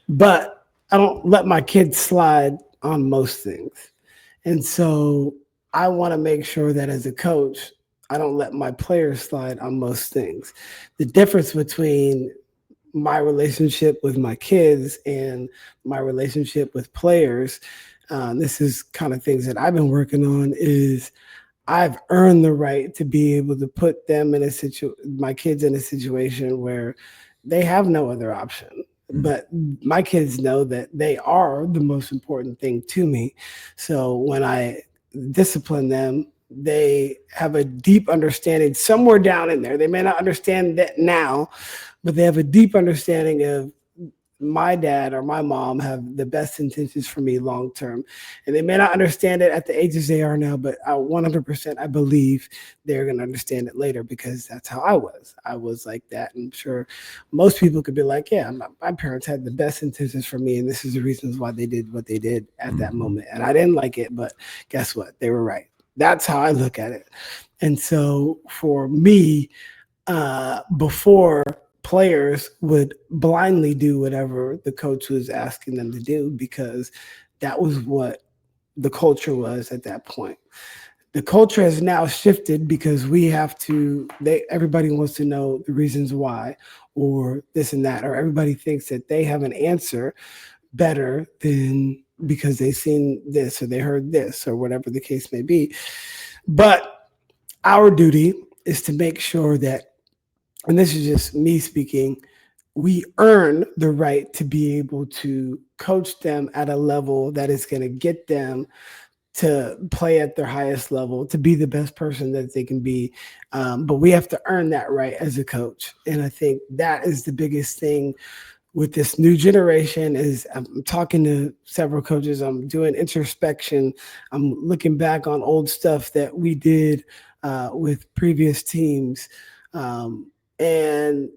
but I don't let my kids slide on most things. And so I want to make sure that as a coach, I don't let my players slide on most things. The difference between my relationship with my kids and my relationship with players, this is kind of things that I've been working on, is I've earned the right to be able to put them in my kids in a situation where they have no other option. But my kids know that they are the most important thing to me. So when I discipline them, they have a deep understanding somewhere down in there. They may not understand that now, but they have a deep understanding of my dad or my mom have the best intentions for me long term. And they may not understand it at the ages they are now, but 100% I believe they're going to understand it later because that's how I was. I was like that. And I'm sure most people could be like, yeah, my parents had the best intentions for me, and this is the reasons why they did what they did at that moment. And I didn't like it, but guess what? They were right. That's how I look at it. And so for me, before, players would blindly do whatever the coach was asking them to do because that was what the culture was at that point. The culture has now shifted because everybody wants to know the reasons why, or this and that, or everybody thinks that they have an answer better than because they've seen this or they heard this or whatever the case may be. But our duty is to make sure that, and this is just me speaking, we earn the right to be able to coach them at a level that is going to get them to play at their highest level, to be the best person that they can be. But we have to earn that right as a coach. And I think that is the biggest thing with this new generation is I'm talking to several coaches. I'm doing introspection. I'm looking back on old stuff that we did with previous teams. And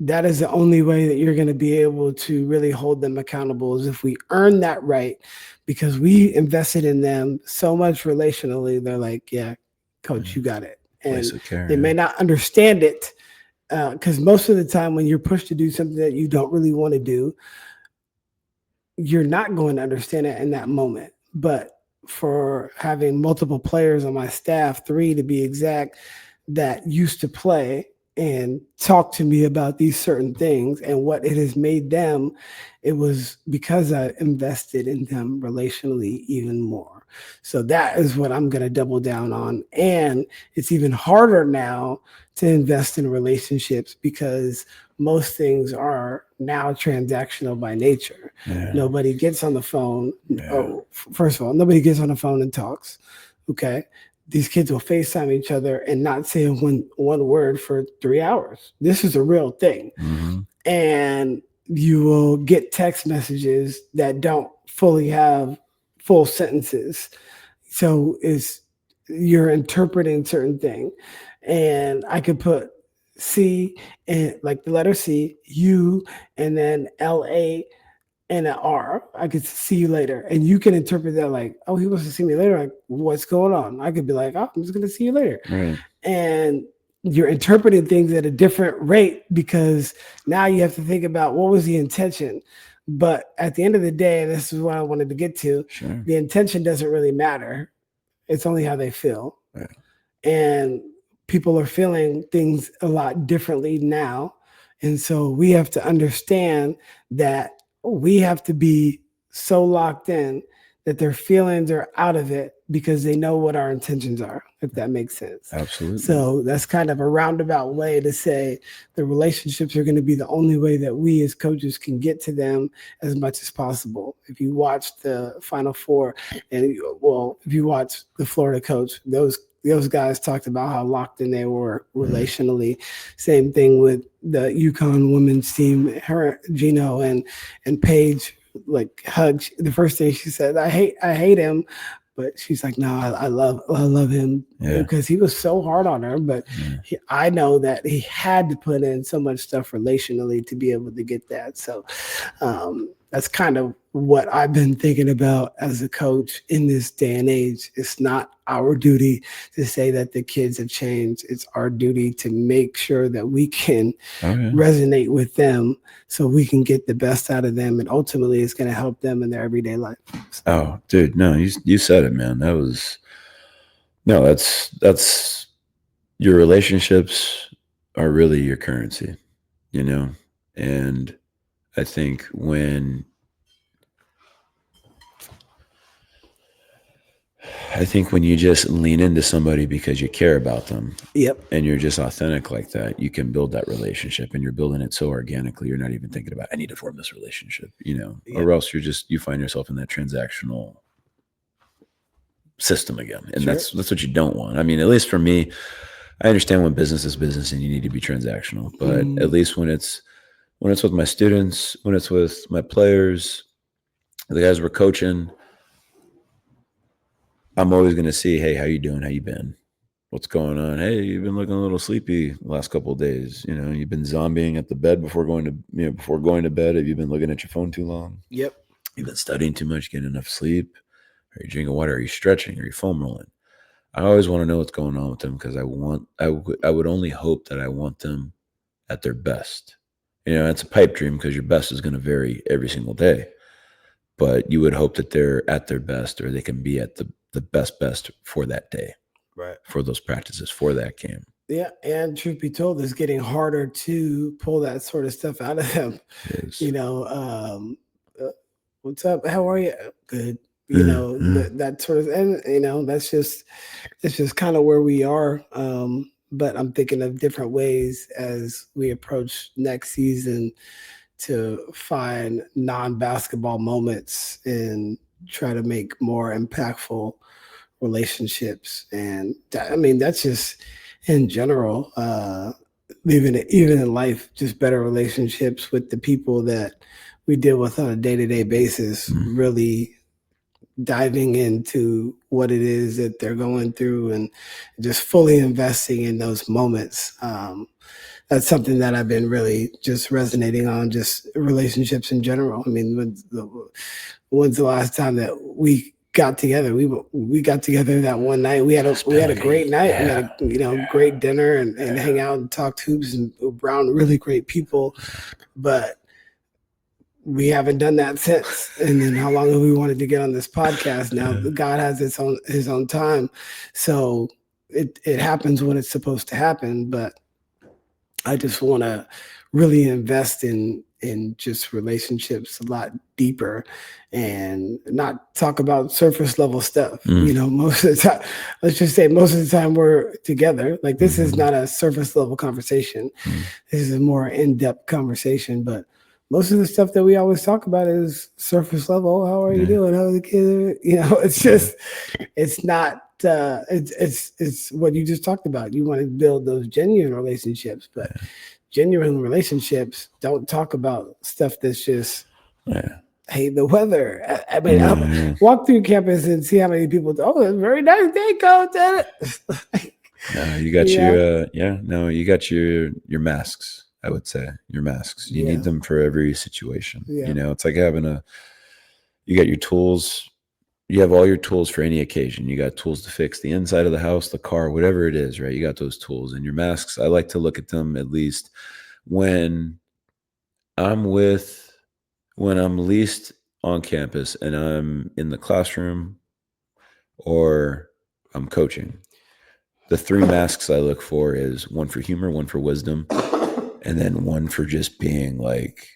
that is the only way that you're going to be able to really hold them accountable is if we earn that right, because we invested in them so much relationally. They're like, yeah, coach, you got it. And they may not understand it because most of the time when you're pushed to do something that you don't really want to do, you're not going to understand it in that moment. But for having multiple players on my staff, 3 to be exact, that used to play and talk to me about these certain things and what it has made them, it was because I invested in them relationally even more. So that is what I'm going to double down on. And it's even harder now to invest in relationships because most things are now transactional by nature. Yeah. Nobody gets on the phone. Yeah. Oh, first of all, nobody gets on the phone and talks. Okay. These kids will FaceTime each other and not say one word for 3 hours. This is a real thing. Mm-hmm. And you will get text messages that don't fully have full sentences. So you're interpreting certain thing. And I could put C and like the letter C, U, and then L-A, and an R. I could see you later. And you can interpret that like, oh, he wants to see me later. Like, what's going on? I could be like, oh, I'm just going to see you later. Right. And you're interpreting things at a different rate because now you have to think about what was the intention. But at the end of the day, and this is what I wanted to get to, sure, the intention doesn't really matter. It's only how they feel. Right. And people are feeling things a lot differently now. And so we have to understand that we have to be so locked in that their feelings are out of it because they know what our intentions are, if that makes sense. Absolutely. So that's kind of a roundabout way to say the relationships are going to be the only way that we as coaches can get to them as much as possible. If you watch the Final Four and if you watch the Florida coach, those those guys talked about how locked in they were relationally. Same thing with the UConn women's team. Her, Gino, and Paige like hugged. The first thing she said, I hate him. But she's like, no, I love him because he was so hard on her. But I know that he had to put in so much stuff relationally to be able to get that. So that's kind of what I've been thinking about as a coach in this day and age. It's not our duty to say that the kids have changed. It's our duty to make sure that we can resonate with them so we can get the best out of them. And ultimately, it's going to help them in their everyday life. So. Oh, dude, no, you said it, man. That's your relationships are really your currency, and I think when you just lean into somebody because you care about them, and you're just authentic like that, you can build that relationship, and you're building it so organically. You're not even thinking about, I need to form this relationship, or else you find yourself in that transactional system again. And that's what you don't want. I mean, at least for me, I understand when business is business and you need to be transactional, but at least when it's with my students, when it's with my players, the guys we're coaching, I'm always going to see, hey, how you doing? How you been? What's going on? Hey, you've been looking a little sleepy the last couple of days. You've been zombieing at the bed before going to bed. Have you been looking at your phone too long? Yep. You've been studying too much, getting enough sleep? Are you drinking water? Are you stretching? Are you foam rolling? I always want to know what's going on with them because I would only hope that I want them at their best. It's a pipe dream because your best is going to vary every single day. But you would hope that they're at their best, or they can be at the best for that day, right? For those practices, for that game. Yeah, and truth be told, it's getting harder to pull that sort of stuff out of them. What's up? How are you? Good. That sort of, and it's just kind of where we are. But I'm thinking of different ways as we approach next season to find non-basketball moments and try to make more impactful relationships. And that's just in general, even in life, just better relationships with the people that we deal with on a day-to-day basis, really diving into what it is that they're going through and just fully investing in those moments. That's something that I've been really just resonating on, just relationships in general. I mean, when's the last time that we got together? We got together that one night. We had a great night. Yeah. We had a great dinner and hang out and talk hoops and around really great people. But we haven't done that since. And then how long have we wanted to get on this podcast? Now God has his own time. So it happens when it's supposed to happen. But I just want to really invest in just relationships a lot deeper and not talk about surface level stuff. Most of the time, let's just say most of the time we're together. Like this is not a surface level conversation. This is a more in-depth conversation, but most of the stuff that we always talk about is surface level. How are you doing? How are the kids? It's just, it's not, it's what you just talked about. You want to build those genuine relationships, but genuine relationships don't talk about stuff that's just, hey, the weather. I mean, walk through campus and see how many people, it's a very nice day, coach. You got you got your masks. I would say your masks. You need them for every situation. It's like having you got your tools. You have all your tools for any occasion. You got tools to fix the inside of the house, the car, whatever it is, right? You got those tools. And your masks, I like to look at them at least when I'm least on campus and I'm in the classroom or I'm coaching. The three masks I look for is one for humor, one for wisdom, and then one for just being like,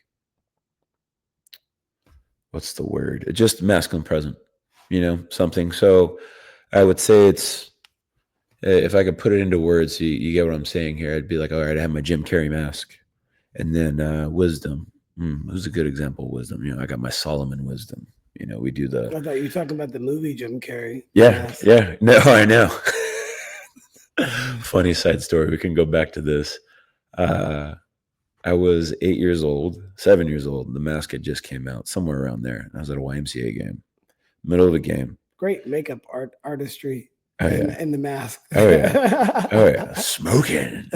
what's the word? Just masculine present, something. So I would say it's, if I could put it into words, you get what I'm saying here. I'd be like, all right, I have my Jim Carrey mask. And then wisdom. Who's a good example of wisdom? I got my Solomon wisdom. We do the. I thought you were talking about the movie Jim Carrey. Yeah. No, I know. Funny side story. We can go back to this. I was 7 years old. The mask had just came out, somewhere around there. I was at a YMCA game, middle of the game. Great makeup artistry. Oh, yeah. And the mask. Oh, yeah. Smoking.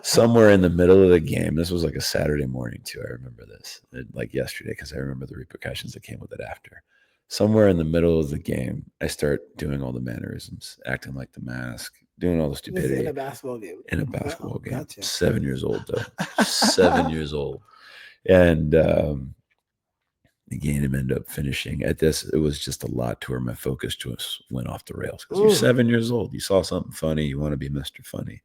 Somewhere in the middle of the game. This was like a Saturday morning, too. I remember this like yesterday because I remember the repercussions that came with it after. Somewhere in the middle of the game, I start doing all the mannerisms, acting like the mask, doing all the stupidity. In a basketball game. In a basketball game. Gotcha. 7 years old, though. 7 years old. And the game ended up finishing. At this, it was just a lot to where my focus just went off the rails. Because you're 7 years old. You saw something funny. You want to be Mr. Funny.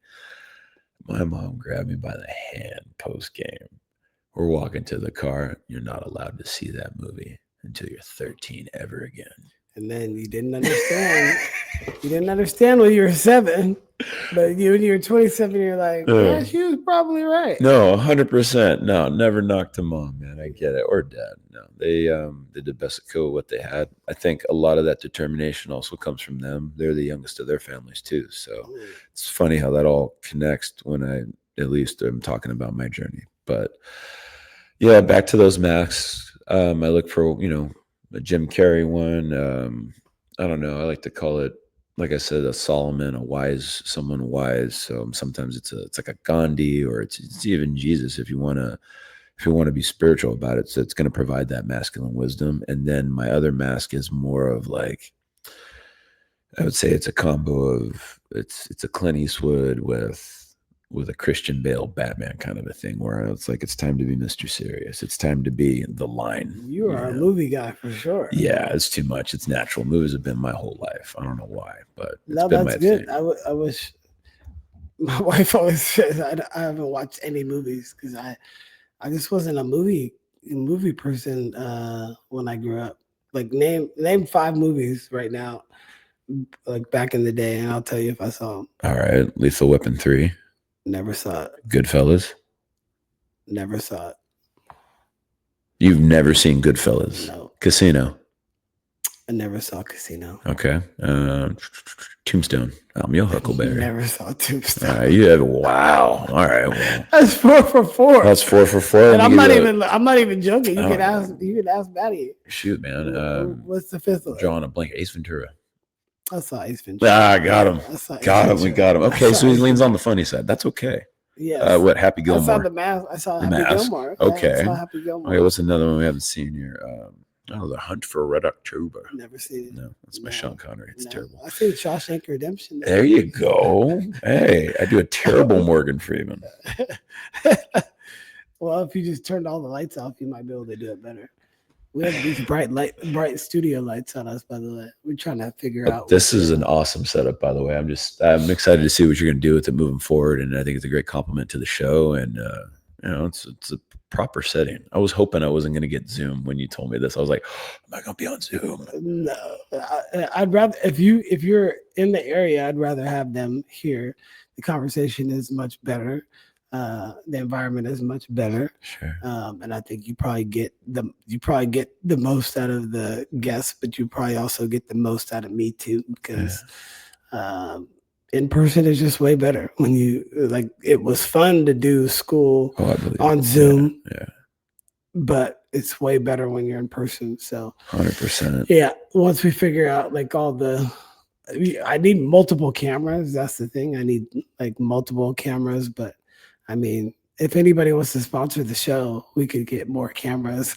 My mom grabbed me by the hand post-game. We're walking to the car. You're not allowed to see that movie until you're 13 ever again. And then you didn't understand. You didn't understand when you were 7. But when you're 27, you're like, yeah, she was probably right. No, 100%. No, never knocked to mom, man. I get it. Or dad. No, they did the best they could with what they had. I think a lot of that determination also comes from them. They're the youngest of their families too. So it's funny how that all connects when at least I'm talking about my journey. But yeah, back to those masks. I look for, a Jim Carrey one. I don't know. I like to call it, like I said, a Solomon, someone wise. So sometimes it's like a Gandhi, or it's even Jesus if you want to be spiritual about it. So it's going to provide that masculine wisdom. And then my other mask is more of like, I would say it's a combo of it's a Clint Eastwood with a Christian Bale Batman kind of a thing, where it's like it's time to be Mr. Serious. It's time to be the line. You are a movie guy for sure. Yeah, it's too much. It's natural. Movies have been my whole life. I don't know why, but no, that's good. I wish. My wife always says I haven't watched any movies because I just wasn't a movie person when I grew up. Like name 5 movies right now, like back in the day, and I'll tell you if I saw them. All right, Lethal Weapon 3. Never saw it. Goodfellas. Never saw it. You've never seen Goodfellas? No. Casino. I never saw Casino. Okay. Tombstone. I'm your Huckleberry. Never saw Tombstone. All right, you have All right. Well, that's 4 for 4. That's 4 for 4. And I'm not even joking. You can ask Maddie. Shoot, man. What's the 5th one? Drawing a blank. Ace Ventura. I saw Ace Ventura. Got him. We got him. Okay, so he leans on the funny side. That's okay. Yeah. What, Happy Gilmore? I saw the mask. I saw Happy Gilmore. Okay. I saw Happy Gilmore. Okay, what's another one we haven't seen here? The Hunt for Red October. Never seen it. No, that's my Sean Connery. It's terrible. I seen Shawshank Redemption. There you go. Hey, I do a terrible Morgan Freeman. Well, if you just turned all the lights off, you might be able to do it better. We have these bright studio lights on us, by the way. We're trying to figure out. This is an awesome setup, by the way. I'm excited to see what you're going to do with it moving forward, and I think it's a great compliment to the show. And it's a proper setting. I was hoping I wasn't going to get Zoom when you told me this. I was like, am I going to be on Zoom? No, I'd rather if you're in the area, I'd rather have them here. The conversation is much better. The environment is much better. Sure. And I think you probably get the most out of the guests, but you probably also get the most out of me too, because in person is just way better. When you like, it was fun to do school on Zoom, but it's way better when you're in person. So 100%. Yeah. Once we figure out like I need multiple cameras. That's the thing. I need like multiple cameras, but I mean, if anybody wants to sponsor the show, we could get more cameras.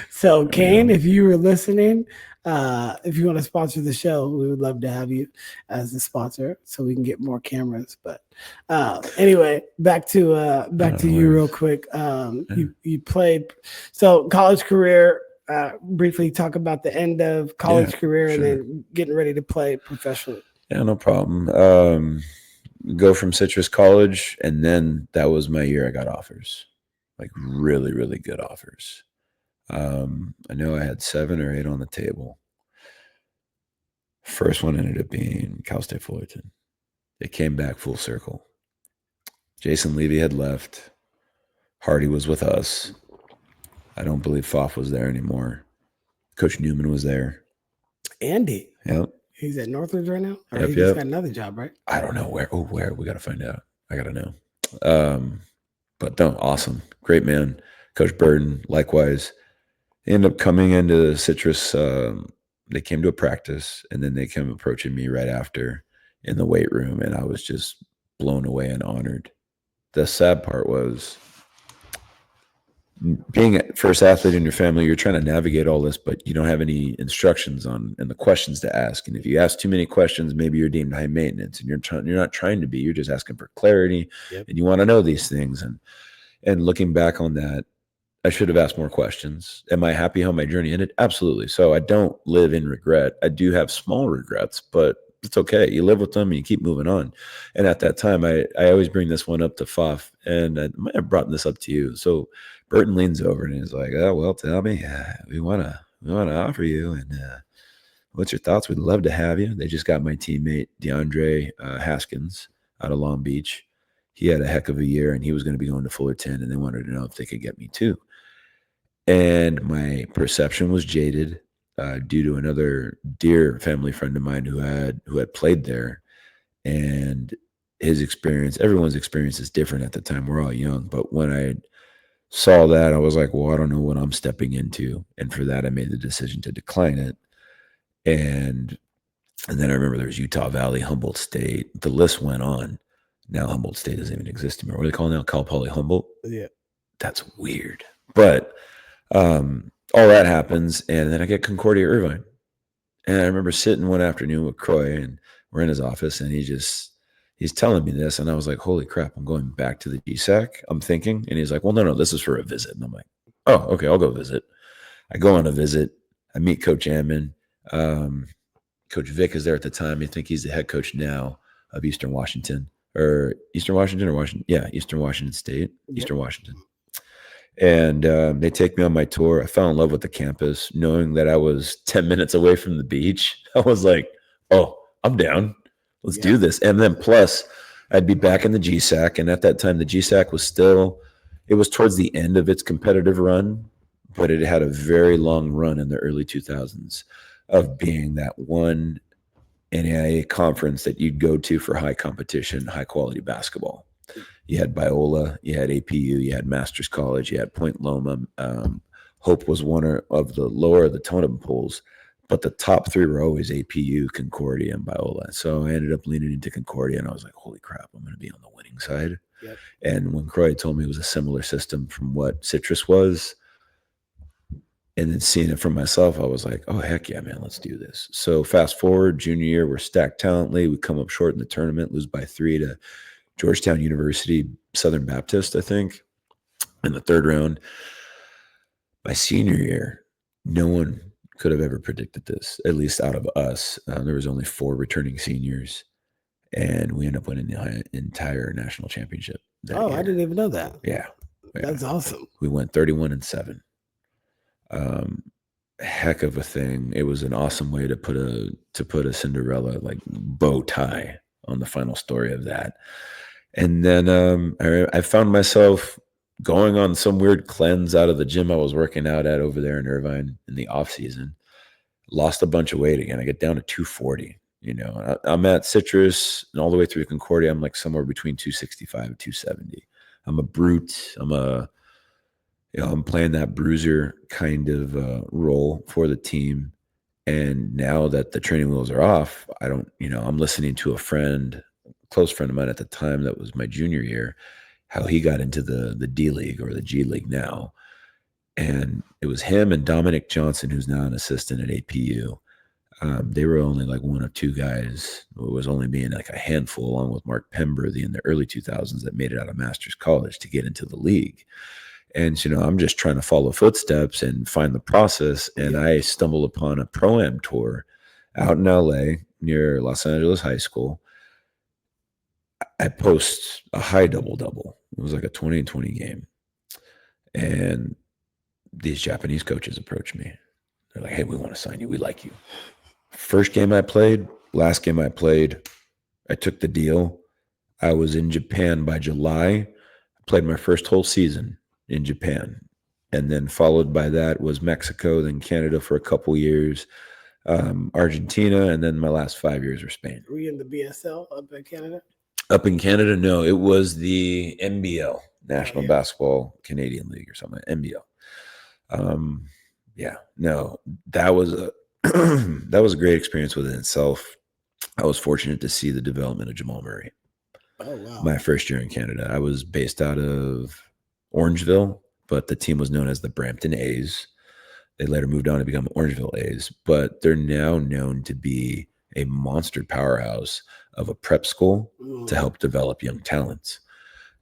So, Kane, if you were listening, if you want to sponsor the show, we would love to have you as a sponsor so we can get more cameras. But anyway, back to you real quick. You played, so college career. Briefly talk about the end of college career and then getting ready to play professionally. Yeah, no problem. Go from Citrus College, and then that was my year I got offers, like really, really good offers. I know I had 7 or 8 on the table. First one ended up being Cal State Fullerton. It came back full circle. Jason Levy had left. Hardy was with us. I don't believe Pfaff was there anymore. Coach Newman was there. Andy. Yep. He's at Northridge right now? Or Yep, he just yep. got another job, right? I don't know where. Oh, where? We got to find out. I got to know. But no, awesome. Great man. Coach Burden, likewise. They ended up coming into Citrus. They came to a practice, and then they came approaching me right after in the weight room, and I was just blown away and honored. The sad part was being a first athlete in your family, you're trying to navigate all this, but you don't have any instructions on and the questions to ask. And if you ask too many questions, maybe you're deemed high maintenance, and you're not trying to be. You're just asking for clarity, and you want to know these things. And looking back on that, I should have asked more questions. Am I happy how my journey ended? Absolutely. So I don't live in regret. I do have small regrets, but it's okay. You live with them and you keep moving on. And at that time, I always bring this one up to Faf, and I might have brought this up to you. So Burton leans over and he's like, "Oh, well, tell me, we want to offer you, and what's your thoughts? We'd love to have you." They just got my teammate DeAndre Haskins out of Long Beach. He had a heck of a year, and he was going to be going to Fullerton, and they wanted to know if they could get me too. And my perception was jaded due to another dear family friend of mine who had played there, and his experience. Everyone's experience is different at the time. We're all young, but when I saw that, I was like, well, I don't know what I'm stepping into, and for that, I made the decision to decline it. And then I remember there was Utah Valley, Humboldt State. The list went on. Now Humboldt State doesn't even exist anymore. What do they call it now? Cal Poly Humboldt? Yeah. That's weird. But all that happens, and then I get Concordia Irvine. And I remember sitting one afternoon with Croy, and we're in his office, and he's telling me this, and I was like, holy crap, I'm going back to the GSAC, I'm thinking. And he's like, well, no, this is for a visit. And I'm like, oh, okay, I'll go visit. I go on a visit. I meet Coach Ammon. Coach Vic is there at the time. I think he's the head coach now of Eastern Washington State. Yep. Eastern Washington. And they take me on my tour. I fell in love with the campus, knowing that I was 10 minutes away from the beach. I was like, oh, I'm down. Let's do this. And then plus, I'd be back in the GSAC. And at that time, the GSAC was towards the end of its competitive run, but it had a very long run in the early 2000s of being that one NAIA conference that you'd go to for high competition, high quality basketball. You had Biola, you had APU, you had Masters College, you had Point Loma. Hope was one of the lower of the totem poles, but the top three were always APU, Concordia, and Biola. So I ended up leaning into Concordia, and I was like, holy crap, I'm going to be on the winning side. Yep. And when Croy told me it was a similar system from what Citrus was, and then seeing it for myself, I was like, oh, heck yeah, man, let's do this. So fast forward, junior year, we're stacked talently. We come up short in the tournament, lose by 3 to Georgetown University, Southern Baptist, I think, in the third round. My senior year, no one could have ever predicted this, at least out of us. There was only 4 returning seniors, and we ended up winning the entire national championship. Oh, year. I didn't even know that. Yeah. That's awesome. We went 31-7. Heck of a thing. It was an awesome way to put a Cinderella like bow tie on the final story of that. And then I found myself going on some weird cleanse out of the gym I was working out at over there in Irvine in the off season. Lost a bunch of weight again. I get down to 240. You know, I'm at Citrus and all the way through Concordia. I'm like somewhere between 265 and 270. I'm a brute. I'm playing that bruiser kind of role for the team. And now that the training wheels are off, I'm listening to a close friend of mine at the time that was my junior year, how he got into the D League or the G League now. And it was him and Dominic Johnson, who's now an assistant at APU. They were only like one of 2 guys. It was only being like a handful, along with Mark Pemberthy in the early 2000s, that made it out of Masters College to get into the league. And, I'm just trying to follow footsteps and find the process. And I stumbled upon a Pro-Am tour out in LA near Los Angeles High School. I post a high double-double. It was like a 20-20 game. And these Japanese coaches approached me. They're like, hey, we want to sign you. We like you. First game I played, last game I played, I took the deal. I was in Japan by July. I played my first whole season in Japan. And then followed by that was Mexico, then Canada for a couple years. Argentina, and then my last 5 years were Spain. Were you in the BSL up in Canada? Up in Canada, no, it was the NBL, National Basketball Canadian League or something, NBL. No, that was a that was a great experience within itself. I was fortunate to see the development of Jamal Murray. Oh, wow. My first year in Canada. I was based out of Orangeville, but the team was known as the Brampton A's. They later moved on to become Orangeville A's, but they're now known to be a monster powerhouse of a prep school to help develop young talents.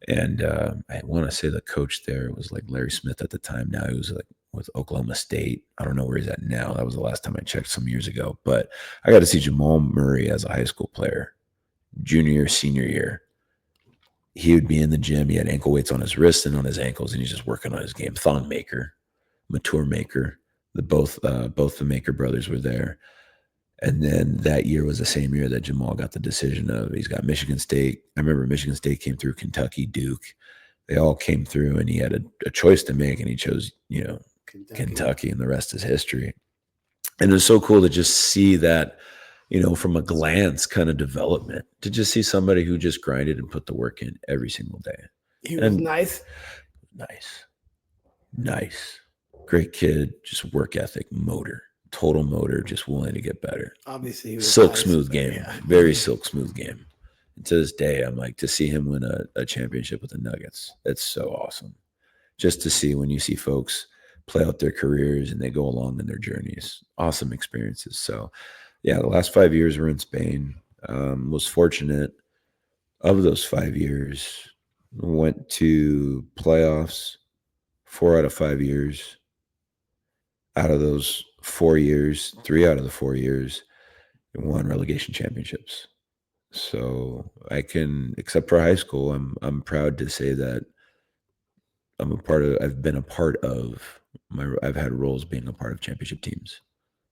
And I want to say the coach there was like Larry Smith at the time. Now he was like with Oklahoma State. I don't know where he's at now. That was the last time I checked some years ago. But I got to see Jamal Murray as a high school player, junior year, senior year. He would be in the gym. He had ankle weights on his wrists and on his ankles, and he's just working on his game. Thon Maker, Mature Maker, both the Maker brothers were there. And then that year was the same year that Jamal got the decision of he's got Michigan State. I remember Michigan State came through, Kentucky, Duke. They all came through, and he had a choice to make, and he chose, Kentucky, and the rest is history. And it was so cool to just see that, from a glance kind of development, to just see somebody who just grinded and put the work in every single day. He was nice. Nice. Great kid, just work ethic, total motor, just willing to get better. Obviously, silk smooth game, very silk smooth game. And to this day, I'm like, to see him win a championship with the Nuggets, that's so awesome. Just to see when you see folks play out their careers and they go along in their journeys, awesome experiences. So, yeah, the last 5 years were in Spain. Was fortunate. Of those 5 years, went to playoffs 4 out of 5 years. Out of those 4 years, 3 out of the 4 years, won relegation championships. So I can, except for high school, I'm proud to say that I've been a part of I've had roles being a part of championship teams.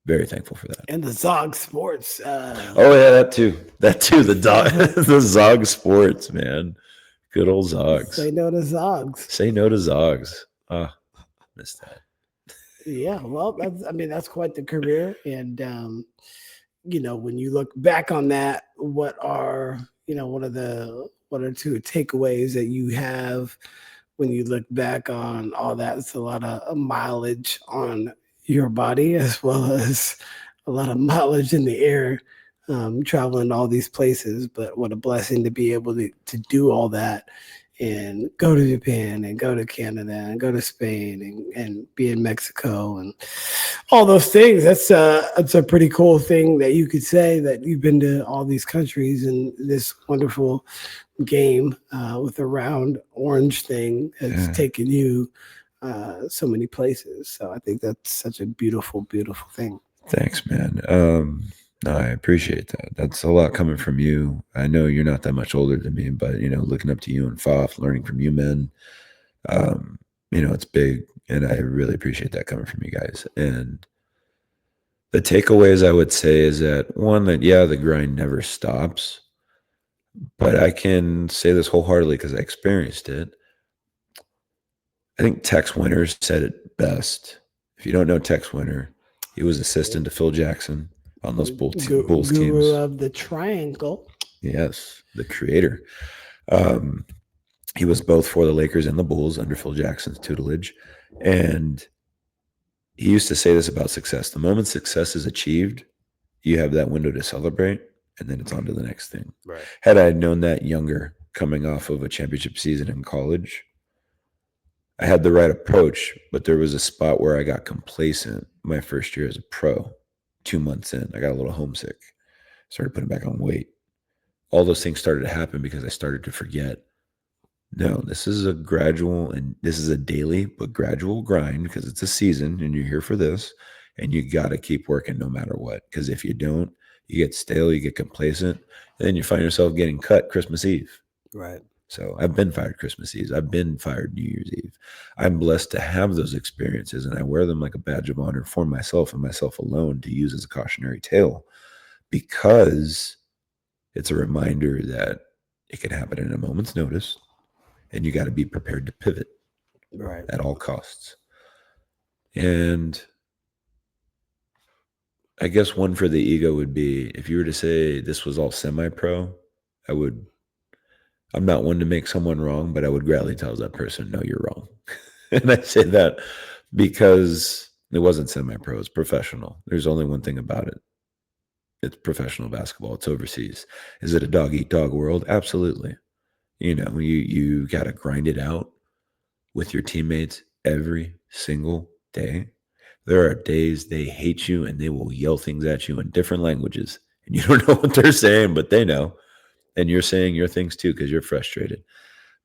Very thankful for that. And the Zog Sports. Oh yeah, that too. The Zog Sports, man. Good old Zogs. Say no to Zogs. Say no to Zogs. Missed that. Yeah, well, that's quite the career. And, when you look back on that, what are two takeaways that you have when you look back on all that? It's a lot of mileage on your body, as well as a lot of mileage in the air, traveling to all these places. But what a blessing to be able to do all that and go to Japan and go to Canada and go to Spain and be in Mexico and all those things. That's a pretty cool thing that you could say that you've been to all these countries, and this wonderful game with a round orange thing has taken you so many places. So I think that's such a beautiful, beautiful thing. Thanks, man. No, I appreciate that. That's a lot coming from you. I know you're not that much older than me, but, looking up to you and Faf, learning from you men, it's big. And I really appreciate that coming from you guys. And the takeaways I would say is that, one, that, the grind never stops. But I can say this wholeheartedly because I experienced it. I think Tex Winter said it best. If you don't know Tex Winter, he was assistant to Phil Jackson on those Bulls teams. Guru of the triangle. Yes, the creator. He was both for the Lakers and the Bulls under Phil Jackson's tutelage. And he used to say this about success. The moment success is achieved, you have that window to celebrate, and then it's on to the next thing. Right. Had I known that younger, coming off of a championship season in college, I had the right approach, but there was a spot where I got complacent my first year as a pro. 2 months in, I got a little homesick, started putting back on weight. All those things started to happen because I started to forget, no, this is a gradual, and this is a daily but gradual grind, because it's a season and you're here for this, and you got to keep working no matter what. Because if you don't, you get stale, you get complacent, and then you find yourself getting cut Christmas Eve. Right. So I've been fired Christmas Eve. I've been fired New Year's Eve. I'm blessed to have those experiences, and I wear them like a badge of honor for myself and myself alone to use as a cautionary tale, because it's a reminder that it can happen at a moment's notice, and you got to be prepared to pivot at all costs. And I guess one for the ego would be if you were to say this was all semi-pro, I'm not one to make someone wrong, but I would gladly tell that person, no, you're wrong. And I say that because it wasn't semi-pro, it's professional. There's only one thing about it. It's professional basketball. It's overseas. Is it a dog-eat-dog world? Absolutely. You got to grind it out with your teammates every single day. There are days they hate you and they will yell things at you in different languages. And you don't know what they're saying, but they know. And you're saying your things too because you're frustrated.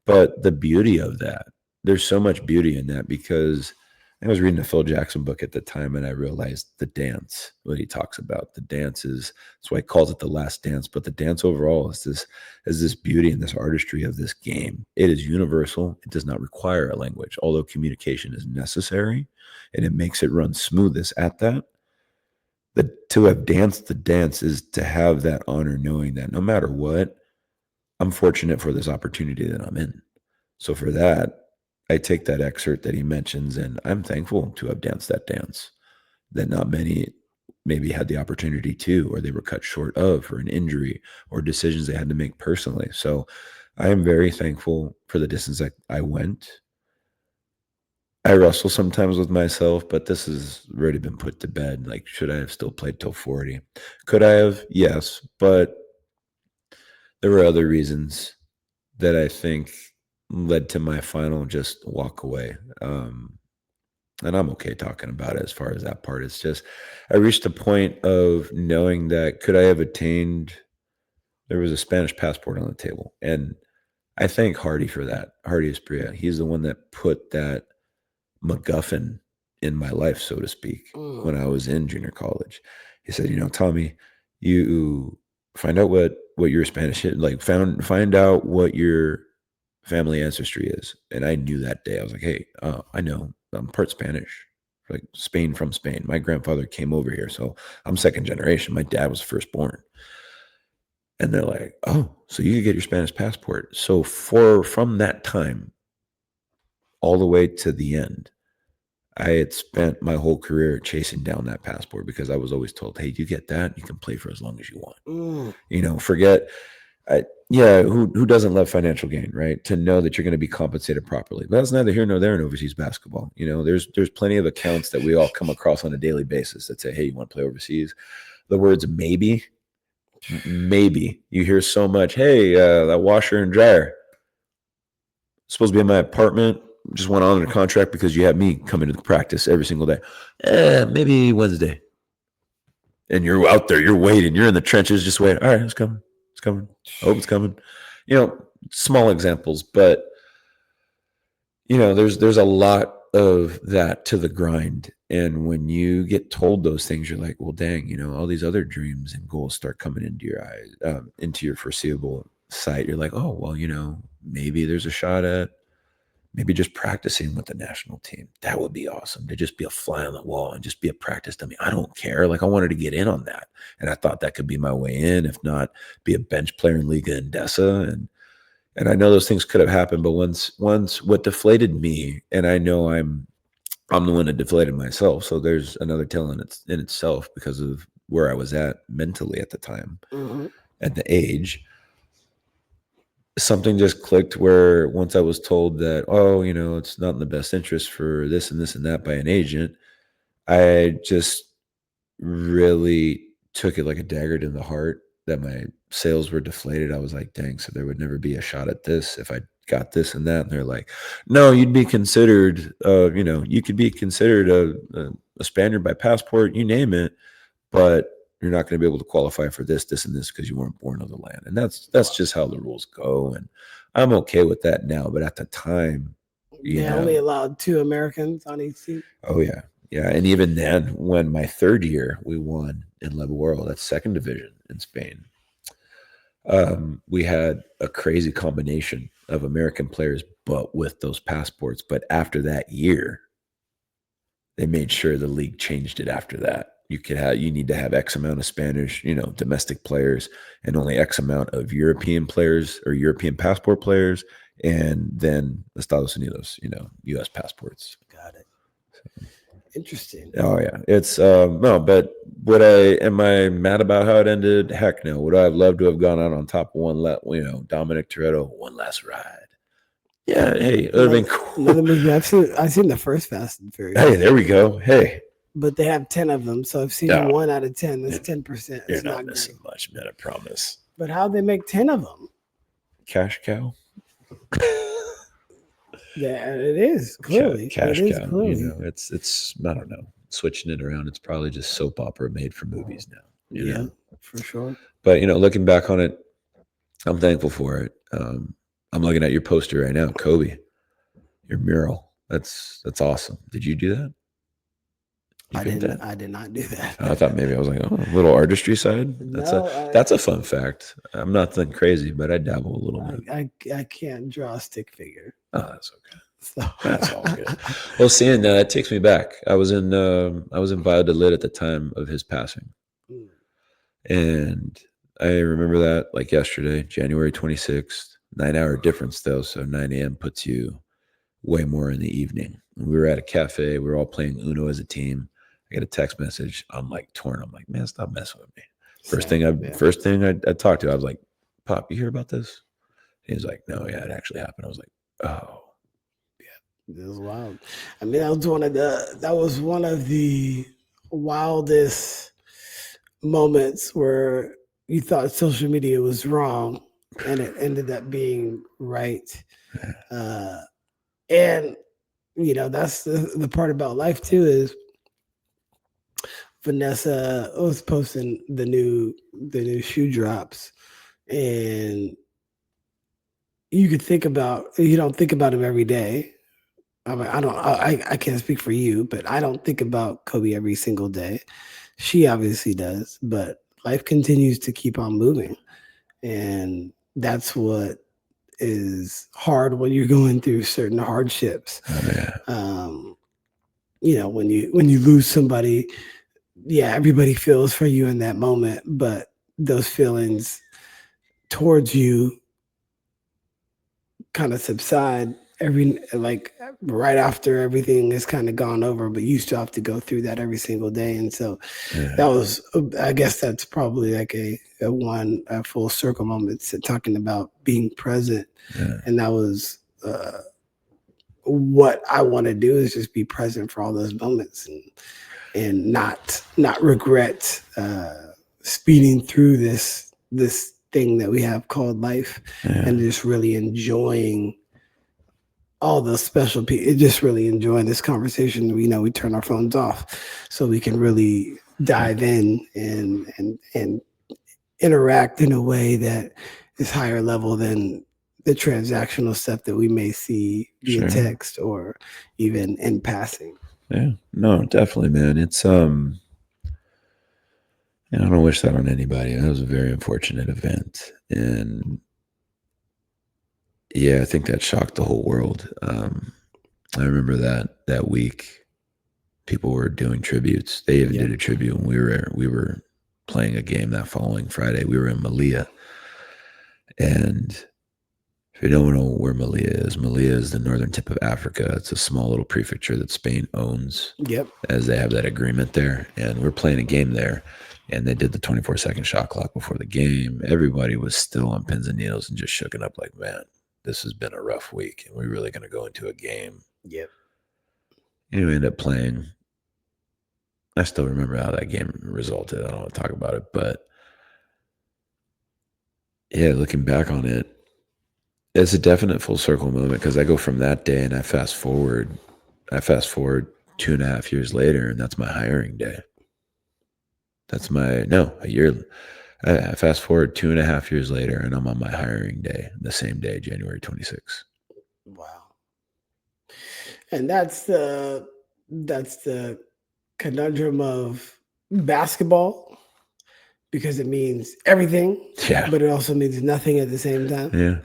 But the beauty of that, there's so much beauty in that because I was reading a Phil Jackson book at the time and I realized the dance, what he talks about. The dance that's why he calls it the last dance. But the dance overall is this beauty and this artistry of this game. It is universal. It does not require a language, although communication is necessary and it makes it run smoothest at that. To have danced the dance is to have that honor, knowing that no matter what, I'm fortunate for this opportunity that I'm in. So for that, I take that excerpt that he mentions, and I'm thankful to have danced that dance that not many maybe had the opportunity to, or they were cut short of for an injury or decisions they had to make personally. So I am very thankful for the distance that I went. I wrestle sometimes with myself, but this has already been put to bed. Like, should I have still played till 40? Could I have? Yes, but there were other reasons that I think led to my final just walk away. And I'm okay talking about it as far as that part. It's just, I reached a point of knowing that could I have attained, there was a Spanish passport on the table. And I thank Hardy for that. Hardy Esprilla. He's the one that put that MacGuffin in my life, so to speak, when I was in junior college. He said, Tommy, you find out what your Spanish is, like find out what your family ancestry is. And I knew that day. I was like, hey, I know I'm part Spanish, like Spain from Spain. My grandfather came over here, so I'm second generation. My dad was firstborn. And they're like, oh, so you could get your Spanish passport. So from that time all the way to the end, I had spent my whole career chasing down that passport because I was always told, hey, you get that, you can play for as long as you want. Who doesn't love financial gain, right? To know that you're going to be compensated properly. But that's neither here nor there in overseas basketball. There's plenty of accounts that we all come across on a daily basis that say, hey, you want to play overseas? The words maybe. You hear so much, hey, that washer and dryer, supposed to be in my apartment, just went on under contract because you have me coming to the practice every single day. Maybe Wednesday. And you're out there, you're waiting, you're in the trenches, just waiting. All right, it's coming. I hope it's coming. Small examples, but there's a lot of that to the grind. And when you get told those things, you're like, well, dang, all these other dreams and goals start coming into your eyes, into your foreseeable sight. You're like, oh, well, maybe there's a shot at maybe just practicing with the national team. That would be awesome, to just be a fly on the wall and just be a practice dummy. I don't care. Like, I wanted to get in on that. And I thought that could be my way in, if not be a bench player in Liga Endesa. And I know those things could have happened, but once what deflated me, and I know I'm the one that deflated myself. So there's another tale in itself because of where I was at mentally at the time, at the age. Something just clicked where once I was told that, it's not in the best interest for this and this and that by an agent, I just really took it like a dagger to the heart that my sales were deflated. I was like, dang, so there would never be a shot at this if I got this and that. And they're like, no, you'd be considered, you could be considered a Spaniard by passport, you name it, but you're not going to be able to qualify for this, and this because you weren't born of the land. And that's just how the rules go. And I'm okay with that now. But at the time, only allowed 2 Americans on each team. Oh, yeah. Yeah. And even then, when my third year, we won in Level World, that's second division in Spain. We had a crazy combination of American players, but with those passports. But after that year, they made sure the league changed it after that. You need to have X amount of Spanish, domestic players, and only X amount of European players or European passport players, and then Estados Unidos, U.S. passports. Got it. Interesting. Oh yeah, it's no. But am I mad about how it ended? Heck no. Would I have loved to have gone out on top of Dominic Toretto, One Last Ride? Yeah, hey, it would have been cool. Another movie I've seen the first Fast and Furious. Hey, there we go. Hey, but they have 10 of them, so I've seen 1 out of 10. That's 10%. You're not missing much, man. I promise. But how'd they make 10 of them? Cash cow. Yeah, it is clearly. Cash it is cow. Clearly. It's I don't know. Switching it around, it's probably just soap opera made for movies now. You know? For sure. But looking back on it, I'm thankful for it. I'm looking at your poster right now, Kobe. Your mural. That's awesome. Did you do that? I did not do that. I thought maybe I was like, a little artistry side. That's a fun fact. I'm nothing crazy, but I dabble a little bit. I can't draw a stick figure. Oh, that's okay. So. That's all good. Well, seeing that takes me back. I was in Valladolid at the time of his passing, and I remember that like yesterday, January 26th. 9-hour difference though, so 9 a.m. puts you way more in the evening. We were at a cafe. We were all playing Uno as a team. I get a text message. I'm like torn. I'm like, man, stop messing with me. First thing I talked to, I was like, Pop, you hear about this? He was like, no, yeah, it actually happened. I was like, oh, yeah, it was wild. I mean, that was one of the wildest moments where you thought social media was wrong, and it ended up being right. And that's the part about life too, is Vanessa was posting the new shoe drops, and you don't think about him every day. I mean, I can't speak for you, but I don't think about Kobe every single day. She obviously does, but life continues to keep on moving. And that's what is hard when you're going through certain hardships. Oh, yeah. When you lose somebody, yeah, everybody feels for you in that moment, but those feelings towards you kind of subside right after everything is kind of gone over, but you still have to go through that every single day. And so that was, I guess that's probably like a full circle moment talking about being present. Yeah. And that was what I want to do, is just be present for all those moments and not regret speeding through this thing that we have called life, and just really enjoying all the special people, just really enjoying this conversation. We turn our phones off so we can really dive in and interact in a way that is higher level than the transactional stuff that we may see via text or even in passing. Yeah, no, definitely, man. It's I don't wish that on anybody. That was a very unfortunate event, and yeah, I think that shocked the whole world. I remember that week, people were doing tributes. They even did a tribute when we were playing a game that following Friday. We were in Melilla, and if you don't know where Melilla is the northern tip of Africa. It's a small little prefecture that Spain owns. Yep. As they have that agreement there, and we're playing a game there. And they did the 24-second shot clock before the game. Everybody was still on pins and needles and just shooken up like, man, this has been a rough week, and we're really going to go into a game. Yep. And we ended up playing. I still remember how that game resulted. I don't want to talk about it, but yeah, looking back on it, it's a definite full circle moment, because I go from that day and I fast forward 2.5 years later, and that's my hiring day. That's a year. I fast forward 2.5 years later, and I'm on my hiring day, the same day, January 26th. Wow. And that's the conundrum of basketball, because it means everything, but it also means nothing at the same time. Yeah.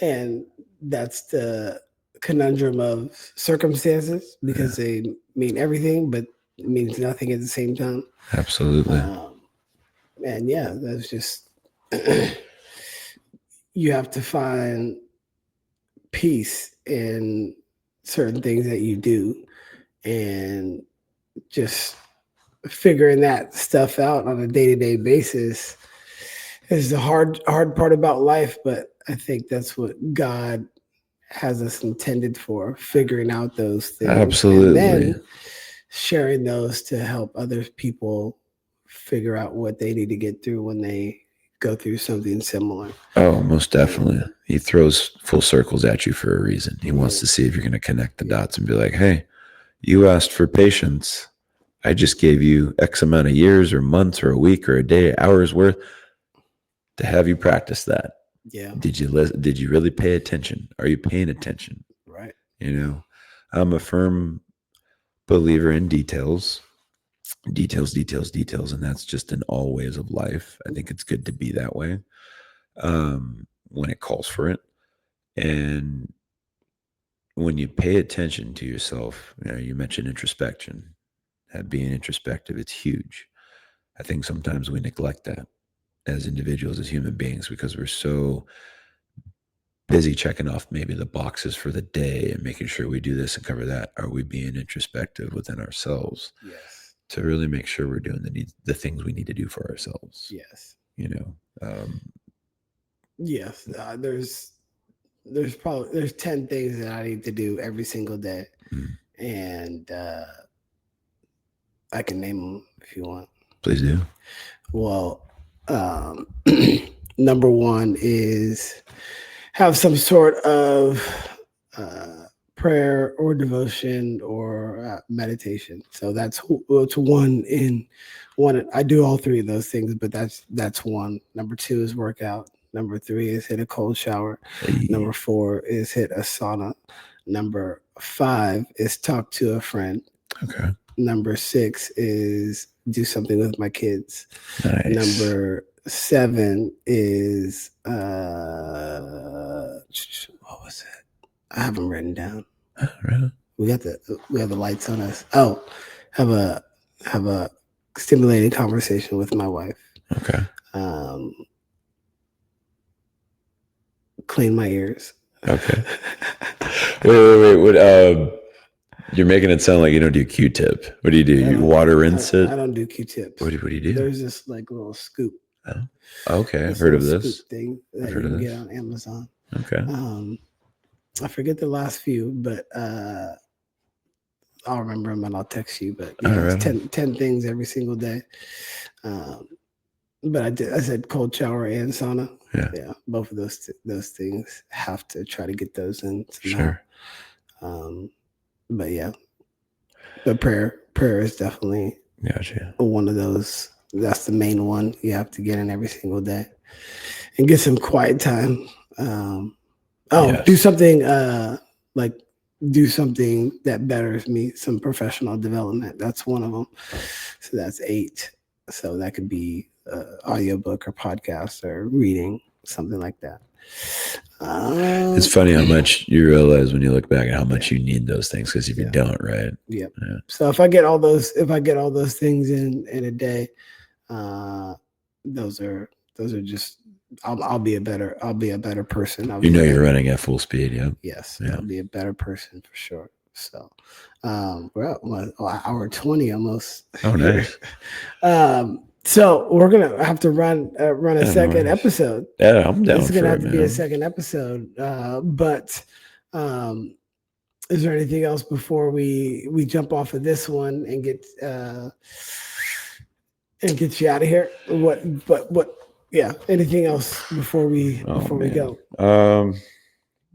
And that's the conundrum of circumstances, because they mean everything, but it means nothing at the same time. Absolutely. And yeah, that's just you have to find peace in certain things that you do, and just figuring that stuff out on a day-to-day basis is the hard part about life. But I think that's what God has us intended for, figuring out those things. Absolutely. And then sharing those to help other people figure out what they need to get through when they go through something similar. Oh, most definitely. He throws full circles at you for a reason. He wants to see if you're going to connect the dots and be like, hey, you asked for patience. I just gave you X amount of years or months or a week or a day, hours worth to have you practice that. Yeah. Did you really pay attention? Are you paying attention? Right. You know, I'm a firm believer in details. Details. And that's just in all ways of life. I think it's good to be that way when it calls for it. And when you pay attention to yourself, you mentioned introspection. Being introspective, it's huge. I think sometimes we neglect that as individuals, as human beings, because we're so busy checking off maybe the boxes for the day and making sure we do this and cover that. Are we being introspective within ourselves? Yes. To really make sure we're doing the things we need to do for ourselves. Yes. Yes. There's 10 things that I need to do every single day. And I can name them if you want. Please do. Well, number one is have some sort of prayer or devotion or meditation. So that's one in one. I do all three of those things, but that's one. Number two is workout. Number three is hit a cold shower. Hey. Number four is hit a sauna. Number five is talk to a friend. Okay. Number six is do something with my kids. Nice. Number seven is what was it? I have them written down. Really? We have the lights on us. Oh, have a stimulating conversation with my wife. Okay. Clean my ears. Okay. Wait. What? You're making it sound like you don't do Q-tip. What do? You water rinse it? I don't do Q-tips. What do you do? There's this like little scoop. Oh, okay. I've heard of this thing that you can get on Amazon. Okay. I forget the last few, but I'll remember them and I'll text you. But Right. it's 10 things every single day. But I said cold shower and sauna. Yeah. Both of those things have to try to get those in somehow. Sure. But yeah, but prayer is definitely one of those. That's the main one you have to get in every single day, and get some quiet time. Do something do something that betters me. Some professional development. That's one of them. So that's 8. So that could be audiobook or podcast or reading, something like that. It's funny how much you realize when you look back at how much you need those things, because if you don't, right? Yep. Yeah. So if I get all those things in a day, those are just I'll be a better person. You're running at full speed. Yeah. Yes. Yeah. I'll be a better person for sure. So we're at hour 20 almost. Oh, nice. So we're gonna have to run a second episode. Yeah, I'm down. It's gonna have to be a second episode. But is there anything else before we jump off of this one and get you out of here? What? Yeah. Anything else before we go?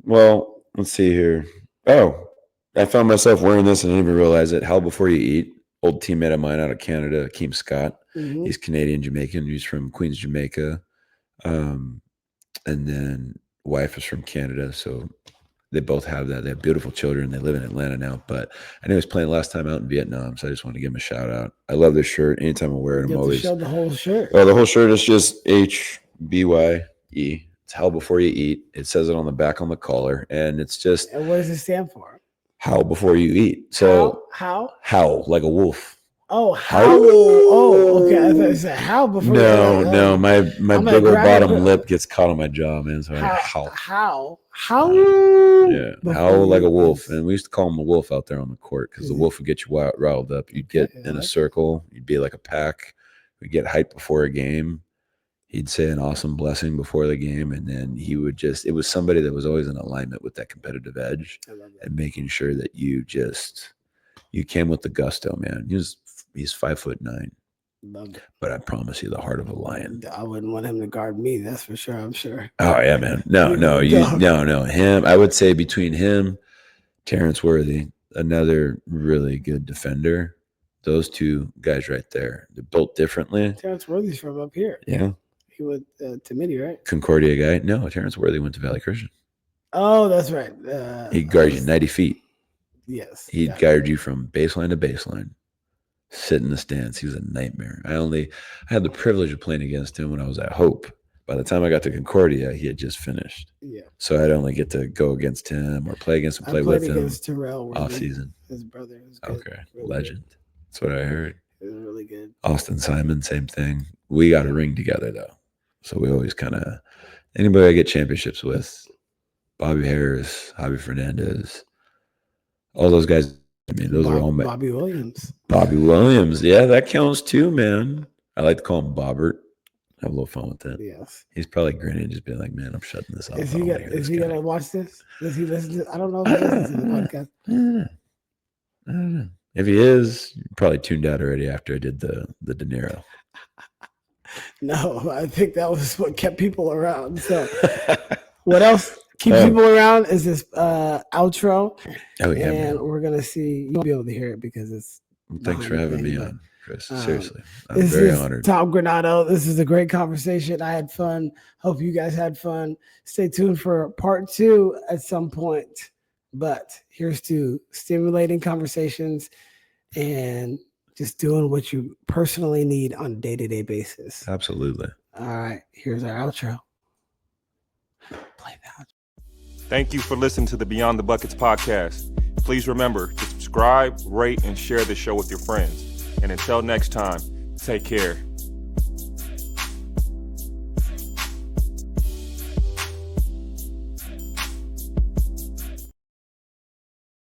Well, let's see here. Oh, I found myself wearing this and I didn't even realize it. Hell Before You Eat. Old teammate of mine out of Canada, Akeem Scott. Mm-hmm. He's Canadian Jamaican. He's from Queens, Jamaica. And then wife is from Canada. So they both have that. They have beautiful children. They live in Atlanta now. But I know he was playing last time out in Vietnam. So I just want to give him a shout out. I love this shirt. Anytime I wear it, I'm always. Show the whole shirt. Oh, the whole shirt is just HBYE. It's Hell Before You Eat. It says it on the back on the collar. And it's just. And what does it stand for? Howl before you eat. So how howl like a wolf. Oh, how? Oh, okay. I thought you said how before. No. My I'm big old gonna bottom lip gets caught on my jaw, man. So How? Yeah, howl like a wolf. And we used to call him a wolf out there on the court because the wolf would get you riled up. You'd get in a circle. You'd be like a pack. We'd get hyped before a game. He'd say an awesome blessing before the game, and then he would it was somebody that was always in alignment with that competitive edge and making sure that you came with the gusto, man. He's 5'9". Loved it. But I promise you, the heart of a lion. I wouldn't want him to guard me. That's for sure. I'm sure. Oh yeah, man. No. Him. I would say between him, Terrence Worthy, another really good defender. Those two guys right there. They're built differently. Terrence Worthy's from up here. Yeah. He went to Mitty, right? Concordia guy. No, Terrence Worthy went to Valley Christian. Oh, that's right. He'd guard you 90 feet. Yes. He'd guard you from baseline to baseline. Sit in the stands. He was a nightmare. I had the privilege of playing against him when I was at Hope. By the time I got to Concordia, he had just finished. Yeah. So I'd only get to go against him or play against him, play with him Terrell off season. His brother. Was okay. Really legend. Good. That's what I heard. It was really good. Austin Simon, same thing. We got a ring together though. So we always anybody I get championships with, Bobby Harris, Javi Fernandez, all those guys. I mean, those are all Bobby Williams. Bobby Williams. Yeah, that counts too, man. I like to call him Bobbert. Have a little fun with that. Yes. He's probably grinning, just being like, man, I'm shutting this off. Is he gonna watch this? Does he listen to I don't know if he listens to the podcast. I don't know. If he is, probably tuned out already after I did the De Niro. No, I think that was what kept people around. So what else keeps people around is this outro. Oh yeah, and man. We're gonna see. You won't be able to hear it because it's. Thanks for having me on, Chris. Seriously, I'm very honored. Tom Granado. This is a great conversation. I had fun. Hope you guys had fun. Stay tuned for part 2 at some point. But here's to stimulating conversations and just doing what you personally need on a day-to-day basis. Absolutely. All right. Here's our outro. Play that. Thank you for listening to the Beyond the Buckets podcast. Please remember to subscribe, rate, and share the show with your friends. And until next time, take care.